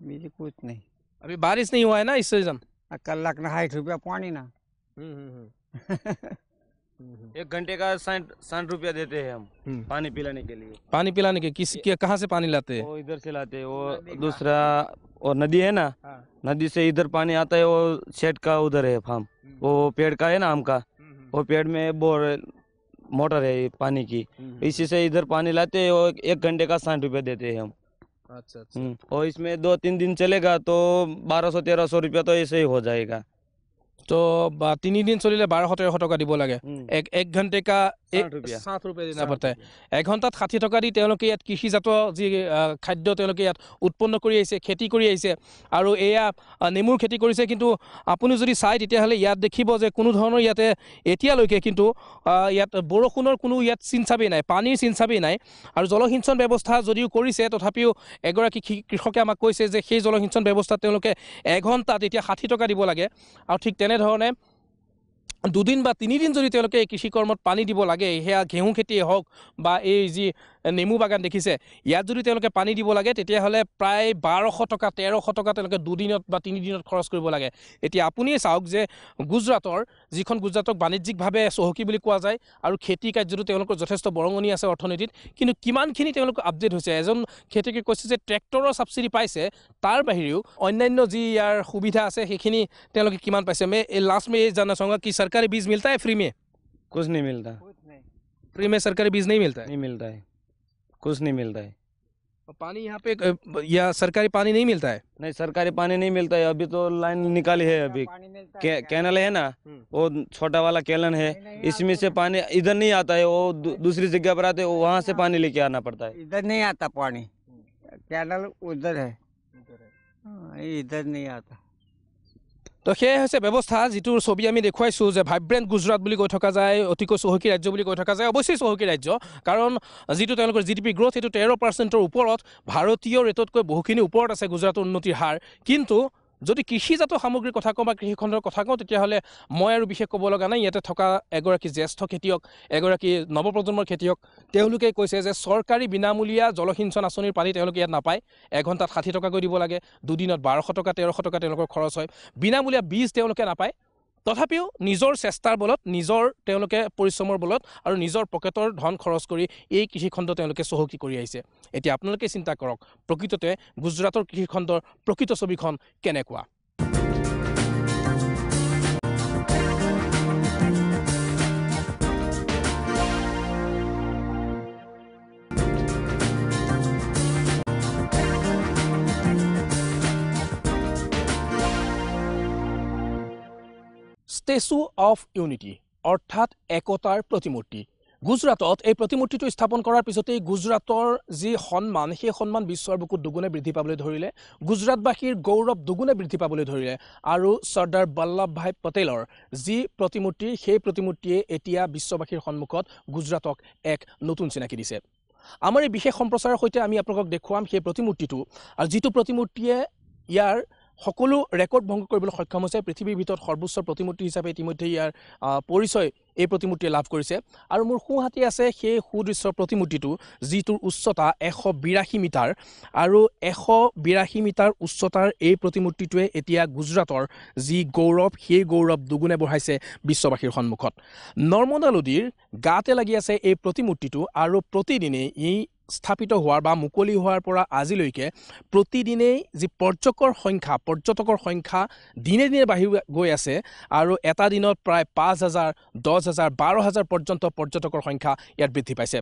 बीजी कुछ नहीं। अभी बारिश नहीं हुआ है ना इस सीजन। कलाक ना 60 रुपया पानी ना। 1 घंटे का 60 रुपया देते हैं हम पानी पिलाने के लिए। पानी पिलाने के कहाँ से पानी लाते हैं? वो इधर से लाते हैं, वो दूसरा और नदी है ना, नदी से इधर पानी आता है। वो शेड का उधर है फार्म, वो पेड़ का है ना आम का, वो पेड़ में बोर मोटर है पानी की, इसी से इधर पानी लाते हैं। वो 1 घंटे का 60 रुपया देते हैं हम। अच्छा। और इसमें 2-3 दिन चलेगा तो 1200-1300 रुपया तो ऐसे ही हो जाएगा। तो 3 दिन चलिले 1200-1300 टका দিব লাগে। एक घंटे का 60 रुपया देना पड़ता है। 1 घंटात 60 टका দি তেওঁলোকে ইয়াত কৃষিজাত যি খাদ্য তেওঁলোকে ইয়াত উৎপন্ন কৰি আহিছে, খেতি কৰি আহিছে আৰু এয়া নেমুৰ খেতি কৰিছে। কিন্তু আপুনি যদি চাই তেতিয়াহ'লে ইয়াত দেখিব যে কোনো ধৰণৰ ইয়াতে এতিয়ালৈকে কিন্তু ইয়াত বৰষুণৰ কোনো ইয়াত চিনচাবেই নাই, পানীৰ চিনচাবেই নাই। আৰু জলসিঞ্চন ব্যৱস্থা যদিও কৰিছে তথাপিও এগৰাকী কৃষকে আমাক কৈছে যে সেই জলসিঞ্চন ব্যৱস্থা তেওঁলোকে 1 ঘণ্টাত এতিয়া 60 টকা দিব লাগে। আৰু ঠিক তেনেধৰণে 2 দিন বা 3 দিন যদি তেওঁলোকে এই কৃষি কৰ্মত পানী দিব লাগে, সেয়া ঘেঁহু খেতিয়ে হওক বা এই যি নেমু বাগান দেখিছে ইয়াত যদি তেওঁলোকে পানী দিব লাগে তেতিয়াহ'লে প্ৰায় 1200 টকা 1300 টকা তেওঁলোকে 2 দিনত বা 3 দিনত খৰচ কৰিব লাগে। এতিয়া আপুনিয়ে চাওক যে গুজৰাটৰ যিখন গুজৰাটক বাণিজ্যিকভাৱে চহকী বুলি কোৱা যায় আৰু খেতি কাৰ্যতো তেওঁলোকৰ যথেষ্ট বৰঙণি আছে অৰ্থনীতিত, কিন্তু কিমানখিনি তেওঁলোক আপডেট হৈছে। এজন খেতিয়কে কৈছে যে ট্ৰেক্টৰৰ ছাবচিডি পাইছে, তাৰ বাহিৰেও অন্যান্য যি ইয়াৰ সুবিধা আছে সেইখিনি তেওঁলোকে কিমান পাইছে। लास्ट में ये जानना चाहूँगा कि सरकारी बीज मिलता है फ्री में? कुछ नहीं मिलता। फ्री में सरकारी बीज नहीं मिलता है? नहीं मिलता है, कुछ नहीं मिलता है। पानी यहाँ पे या सरकारी पानी नहीं मिलता है? नहीं, सरकारी पानी नहीं मिलता है। अभी तो लाइन निकाली है, अभी कैनल है ना, वो छोटा वाला कैनल है, इसमें से पानी इधर नहीं आता है, वो दूसरी जगह पर आते, वहाँ से पानी लेके आना पड़ता है। इधर नहीं आता पानी, कैनल उधर है, इधर नहीं आता। তো সেয়াই হৈছে ব্যৱস্থা, যিটোৰ ছবি আমি দেখুৱাইছোঁ যে ভাইব্ৰেণ্ট গুজৰাট বুলি কৈ থকা যায়, অতিকৈ চহকী ৰাজ্য বুলি কৈ থকা যায়। অৱশ্যেই চহকী ৰাজ্য, কাৰণ যিটো তেওঁলোকৰ GDP গ্ৰ'থ সেইটো 13%ৰ ওপৰত, ভাৰতীয় ৰেটতকৈ বহুখিনি ওপৰত আছে গুজৰাটৰ উন্নতিৰ হাৰ। কিন্তু যদি কৃষিজাত সামগ্ৰীৰ কথা কওঁ বা কৃষিখণ্ডৰ কথা কওঁ তেতিয়াহ'লে মই আৰু বিশেষ ক'ব লগা নাই। ইয়াতে থকা এগৰাকী জ্যেষ্ঠ খেতিয়ক, এগৰাকী নৱপ্ৰজন্মৰ খেতিয়ক, তেওঁলোকে কৈছে যে চৰকাৰী বিনামূলীয়া জলসিঞ্চন আঁচনিৰ পানী তেওঁলোকে ইয়াত নাপায়। 1 ঘণ্টাত 60 টকাকৈ দিব লাগে, 2 দিনত 1200 টকা 1300 টকা তেওঁলোকৰ খৰচ হয়। বিনামূলীয়া বীজ তেওঁলোকে নাপায়। তথাপিও নিজৰ চেষ্টাৰ বলত নিজৰ তেওঁলোকে পৰিশ্ৰমৰ বলত আৰু নিজৰ পকেটৰ ধন খৰচ কৰি এই কৃষিখণ্ড তেওঁলোকে চহকী কৰি আহিছে এতিয়া আপোনালোকে চিন্তা কৰক প্ৰকৃততে গুজৰাটৰ কৃষিখণ্ডৰ প্ৰকৃত ছবিখন কেনেকুৱা ষ্টেচু অফ ইউনিটি অৰ্থাৎ একতাৰ প্ৰতিমূৰ্তি গুজৰাটত এই প্ৰতিমূৰ্তিটো স্থাপন কৰাৰ পিছতেই গুজৰাটৰ যি সন্মান সেই সন্মান বিশ্বৰ বুকুত দুগুণে বৃদ্ধি পাবলৈ ধৰিলে গুজৰাটবাসীৰ গৌৰৱ দুগুণে বৃদ্ধি পাবলৈ ধৰিলে আৰু চৰ্দাৰ বল্লভভাই পটেলৰ যি প্ৰতিমূৰ্তি সেই প্ৰতিমূৰ্তিয়ে এতিয়া বিশ্ববাসীৰ সন্মুখত গুজৰাটক এক নতুন চিনাকি দিছে আমাৰ এই বিশেষ সম্প্ৰচাৰৰ সৈতে আমি আপোনালোকক দেখুৱাম সেই প্ৰতিমূৰ্তিটো আৰু যিটো প্ৰতিমূৰ্তিয়ে ইয়াৰ সকলো ৰেকৰ্ড ভংগ কৰিবলৈ সক্ষম হৈছে পৃথিৱীৰ ভিতৰত সৰ্বোচ্চ প্ৰতিমূৰ্তি হিচাপে ইতিমধ্যে ইয়াৰ পৰিচয় এই প্ৰতিমূৰ্তিয়ে লাভ কৰিছে আৰু মোৰ সোঁহাতে আছে সেই সুদৃশ্য প্ৰতিমূৰ্তিটো যিটোৰ উচ্চতা 182 মিটাৰ আৰু 182 মিটাৰ উচ্চতাৰ এই প্ৰতিমূৰ্তিটোৱে এতিয়া গুজৰাটৰ যি গৌৰৱ সেই গৌৰৱ দুগুণে বঢ়াইছে বিশ্ববাসীৰ সন্মুখত নৰ্মদা নদীৰ গাতে লাগি আছে এই প্ৰতিমূৰ্তিটো আৰু প্ৰতিদিনে এই স্থাপিত হোৱাৰ বা মুকলি হোৱাৰ পৰা আজিলৈকে প্ৰতিদিনেই যি পৰ্যটকৰ সংখ্যা দিনে দিনে বাঢ়ি গৈ আছে আৰু এটা দিনত প্ৰায় 5,000 10,000 12,000 পৰ্যন্ত পৰ্যটকৰ সংখ্যা ইয়াত বৃদ্ধি পাইছে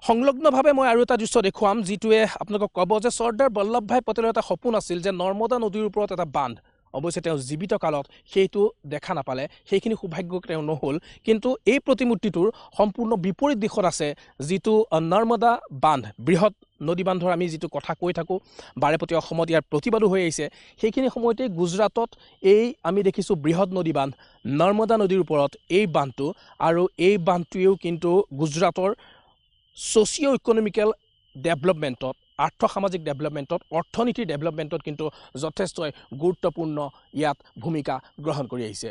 সংলগ্নভাৱে মই আৰু এটা দৃশ্য দেখুৱাম যিটোৱে আপোনালোকক ক'ব যে চৰ্দাৰ বল্লভভাই পটেলৰ এটা সপোন আছিল যে নৰ্মদা নদীৰ ওপৰত এটা বান্ধ অৱশ্যে তেওঁ জীৱিত কালত সেইটো দেখা নাপালে সেইখিনি সৌভাগ্য তেওঁ নহ'ল কিন্তু এই প্ৰতিমূৰ্তিটোৰ সম্পূৰ্ণ বিপৰীত দিশত আছে যিটো নৰ্মদা বান্ধ বৃহৎ নদী বান্ধৰ আমি যিটো কথা কৈ থাকোঁ বাৰেপতি অসমত ইয়াৰ প্ৰতিবাদো হৈ আহিছে সেইখিনি সময়তে গুজৰাটত এই আমি দেখিছোঁ বৃহৎ নদী বান্ধ নৰ্মদা নদীৰ ওপৰত এই বান্ধটো আৰু এই বান্ধটোৱেও কিন্তু গুজৰাটৰ ছ'চিঅ' ইকনমিকেল ডেভেলপমেণ্টত আৰ্থ-সামাজিক ডেভেলপমেণ্টত অৰ্থনীতিৰ ডেভেলপমেণ্টত কিন্তু যথেষ্টই গুৰুত্বপূৰ্ণ ইয়াত ভূমিকা গ্ৰহণ কৰি আহিছে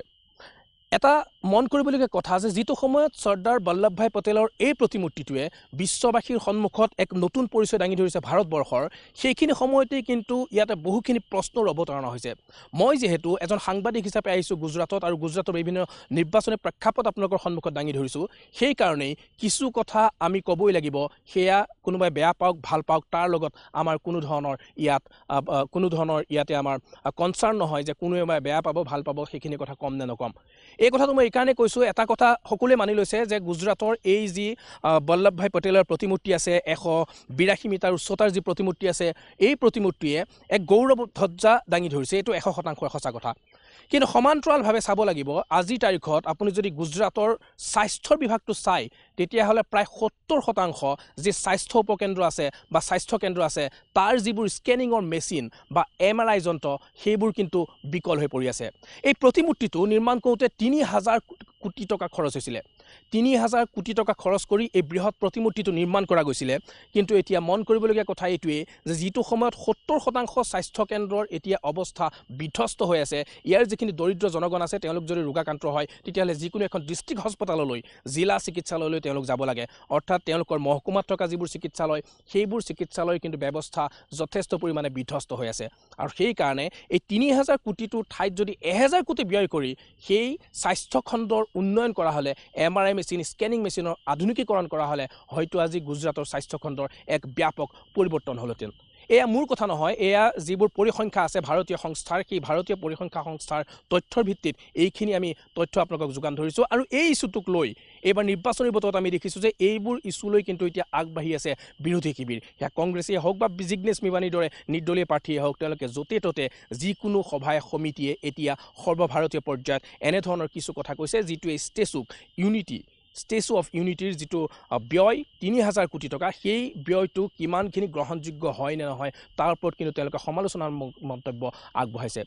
এটা মন কৰিবলগীয়া কথা যে যিটো সময়ত চৰ্দাৰ বল্লভভাই পটেলৰ এই প্ৰতিমূৰ্তিটোৱে বিশ্ববাসীৰ সন্মুখত এক নতুন পৰিচয় দাঙি ধৰিছে ভাৰতবৰ্ষৰ সেইখিনি সময়তেই কিন্তু ইয়াতে বহুখিনি প্ৰশ্নৰ অৱতাৰণা হৈছে মই যিহেতু এজন সাংবাদিক হিচাপে আহিছোঁ গুজৰাটত আৰু গুজৰাটৰ বিভিন্ন নিৰ্বাচনী প্ৰেক্ষাপট আপোনালোকৰ সন্মুখত দাঙি ধৰিছোঁ সেইকাৰণেই কিছু কথা আমি ক'বই লাগিব সেয়া কোনোবাই বেয়া পাওক ভাল পাওক তাৰ লগত আমাৰ কোনো ধৰণৰ ইয়াতে আমাৰ কনচাৰ্ণ নহয় যে কোনোৱে বেয়া পাব ভাল পাব সেইখিনি কথা কম নে নকম এই কথাটো মই এইকাৰণে কৈছোঁ এটা কথা সকলোৱে মানি লৈছে যে গুজৰাটৰ এই যি বল্লভভাই পটেলৰ প্ৰতিমূৰ্তি আছে 182 মিটাৰ উচ্চতাৰ যি প্ৰতিমূৰ্তি আছে এই প্ৰতিমূৰ্তিয়ে এক গৌৰৱ ধ্বজা দাঙি ধৰিছে এইটো 100% সঁচা কথা কিন্তু সমান্তৰালভাৱে চাব লাগিব আজিৰ তাৰিখত আপুনি যদি গুজৰাটৰ স্বাস্থ্যৰ বিভাগটো চাই তেতিয়াহ'লে প্ৰায় 70% যি স্বাস্থ্য উপকেন্দ্ৰ আছে বা স্বাস্থ্য কেন্দ্ৰ আছে তাৰ যিবোৰ স্কেনিঙৰ মেচিন বা MRI যন্ত্ৰ সেইবোৰ কিন্তু বিকল হৈ পৰি আছে এই প্ৰতিমূৰ্তিটো নিৰ্মাণ কৰোঁতে 3,000 কোটি টকা খৰচ হৈছিলে 3,000 কোটি টকা খৰচ কৰি এই বৃহৎ প্ৰতিমূৰ্তিটো নিৰ্মাণ কৰা গৈছিলে কিন্তু এতিয়া মন কৰিবলগীয়া কথা এইটোৱেই যে যিটো সময়ত 70% স্বাস্থ্য কেন্দ্ৰৰ এতিয়া অৱস্থা বিধ্বস্ত হৈ আছে ইয়াৰ যিখিনি দৰিদ্ৰ জনগণ আছে তেওঁলোক যদি ৰোগাক্ৰান্ত হয় তেতিয়াহ'লে যিকোনো এখন ডিষ্ট্ৰিক্ট হস্পিটাললৈ জিলা চিকিৎসালয়লৈ তেওঁলোক যাব লাগে অৰ্থাৎ তেওঁলোকৰ মহকুমাত থকা যিবোৰ চিকিৎসালয় সেইবোৰ চিকিৎসালয়ৰ কিন্তু ব্যৱস্থা যথেষ্ট পৰিমাণে বিধ্বস্ত হৈ আছে আৰু সেইকাৰণে এই 3,000 কোটিটোৰ ঠাইত যদি 1,000 কোটি ব্যয় কৰি সেই স্বাস্থ্য খণ্ডৰ উন্নয়ন কৰা হ'লে MRI মেচিন স্কেনিং মেচিনৰ আধুনিকীকৰণ কৰা হ'লে হয়তো আজি গুজৰাটৰ স্বাস্থ্য খণ্ডৰ এক ব্যাপক পৰিৱৰ্তন হ'লহেঁতেন এয়া মোৰ কথা নহয় এয়া যিবোৰ পৰিসংখ্যা আছে ভাৰতীয় সংস্থাৰ সেই ভাৰতীয় পৰিসংখ্যা সংস্থাৰ তথ্যৰ ভিত্তিত এইখিনি আমি তথ্য আপোনালোকক যোগান ধৰিছোঁ আৰু এই ইছ্যুটোক লৈ এইবাৰ নিৰ্বাচনী বতৰত আমি দেখিছোঁ যে এইবোৰ ইছ্যুলৈ কিন্তু এতিয়া আগবাঢ়ি আছে বিৰোধী শিবিৰ সেয়া কংগ্ৰেছেই হওক বা জিগ্নেশ মেৱানীৰ দৰে নিৰ্দলীয় প্ৰাৰ্থীয়ে হওক তেওঁলোকে য'তে ত'তে যিকোনো সভাই সমিতিয়ে এতিয়া সৰ্বভাৰতীয় পৰ্যায়ত এনেধৰণৰ কিছু কথা কৈছে যিটোৱে ষ্টেচু অফ ইউনিটিৰ যিটো ব্যয় 3,000 কোটি টকা সেই ব্যয়টো কিমানখিনি গ্ৰহণযোগ্য হয় নে নহয় তাৰ ওপৰত কিন্তু তেওঁলোকে সমালোচনাৰ মন্তব্য আগবঢ়াইছে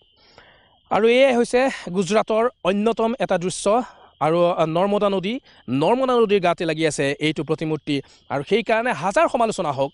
আৰু এয়াই হৈছে গুজৰাটৰ অন্যতম এটা দৃশ্য আৰু নৰ্মদা নদীৰ গাতে লাগি আছে এইটো প্ৰতিমূৰ্তি আৰু সেইকাৰণে হাজাৰ সমালোচনা হওক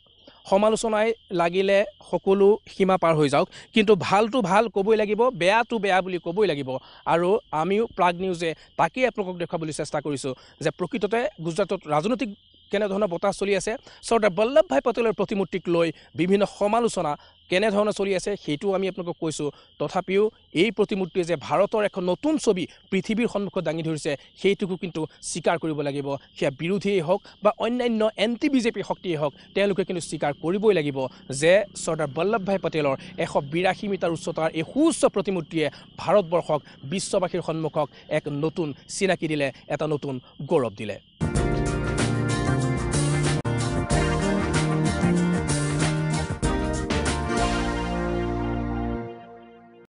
সমালোচনাই লাগিলে সকলো সীমা পাৰ হৈ যাওক কিন্তু ভালটো ভাল ক'বই লাগিব বেয়াটো বেয়া বুলি ক'বই লাগিব আৰু আমিও প্ৰাগ নিউজে তাকেই আপোনালোকক দেখুৱাবলৈ চেষ্টা কৰিছোঁ যে প্ৰকৃততে গুজৰাটত ৰাজনৈতিক কেনেধৰণৰ বতাহ চলি আছে চৰ্দাৰ বল্লভভাই পেটেলৰ প্ৰতিমূৰ্তিক লৈ বিভিন্ন সমালোচনা কেনেধৰণে চলি আছে সেইটো আমি আপোনালোকক কৈছোঁ তথাপিও এই প্ৰতিমূৰ্তিয়ে যে ভাৰতৰ এখন নতুন ছবি পৃথিৱীৰ সন্মুখত দাঙি ধৰিছে সেইটোকো কিন্তু স্বীকাৰ কৰিব লাগিব সেয়া বিৰোধীয়েই হওক বা অন্যান্য এণ্টি বিজেপি শক্তিয়েই হওক তেওঁলোকে কিন্তু স্বীকাৰ কৰিবই লাগিব যে চৰ্দাৰ বল্লভভাই পেটেলৰ 182 মিটাৰ উচ্চতাৰ এই সুউচ্চ প্ৰতিমূৰ্তিয়ে ভাৰতবৰ্ষক বিশ্ববাসীৰ সন্মুখক এক নতুন চিনাকি দিলে এটা নতুন গৌৰৱ দিলে